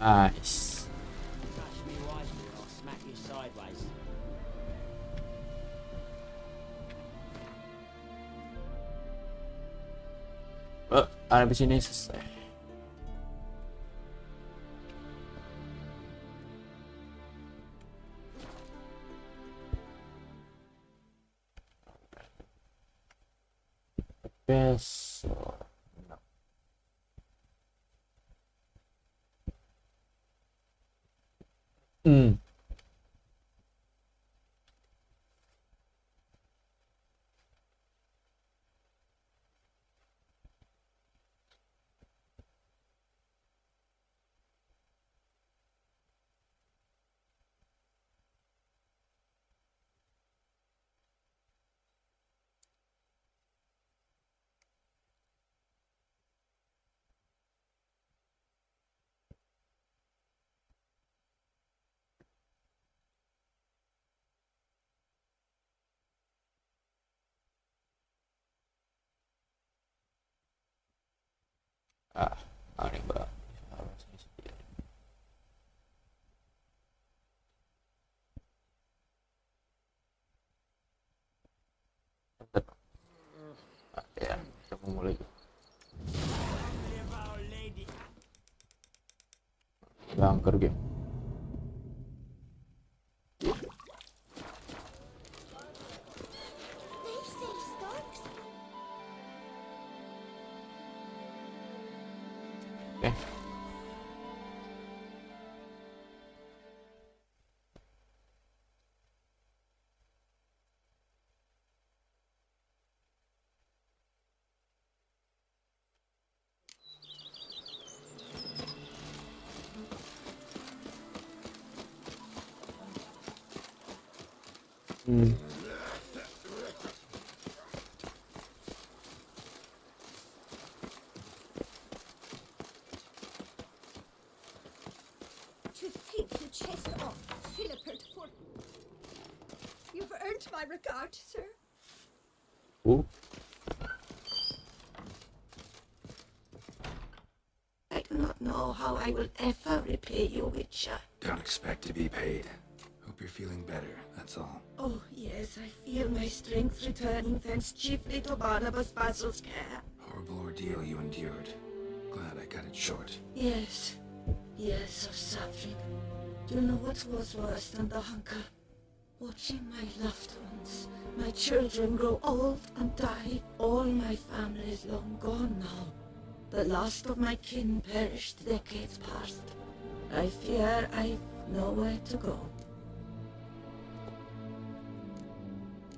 Nice. Touch me wisely or I'll smack you sideways. Habis ini selesai. Besok. Aneh banget. Ya, kita mau mulai. Angker game. Okay. To take the chest off Philippert for... You've earned my regard, sir. I do not know how I will ever repay you, Witcher. Don't expect to be paid. Hope you're feeling better, that's all. Oh, yes, I feel my strength returning thanks chiefly to Barnabas Basil's care. Horrible ordeal you endured. Glad I cut it short. Yes, years of suffering. Do you know what was worse than the hunger? Watching my loved ones, my children grow old and die. All my family is long gone now. The last of my kin perished decades past. I fear I've nowhere to go.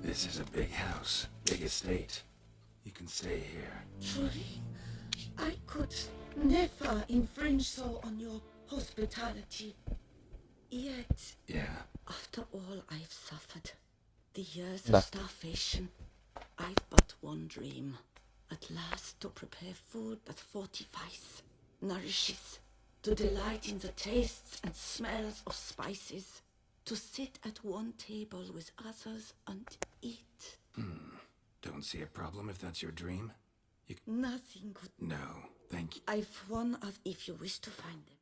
This is a big house, big estate. You can stay here. Truly, I could never infringe so on your hospitality. Yet, Yeah. after all I've suffered, the years of starvation, I've but one dream. At last to prepare food that fortifies, nourishes, to delight in the tastes and smells of spices, to sit at one table with others and eat. Don't see a problem if that's your dream. Nothing could... No, thank you. I've one of if you wish to find them.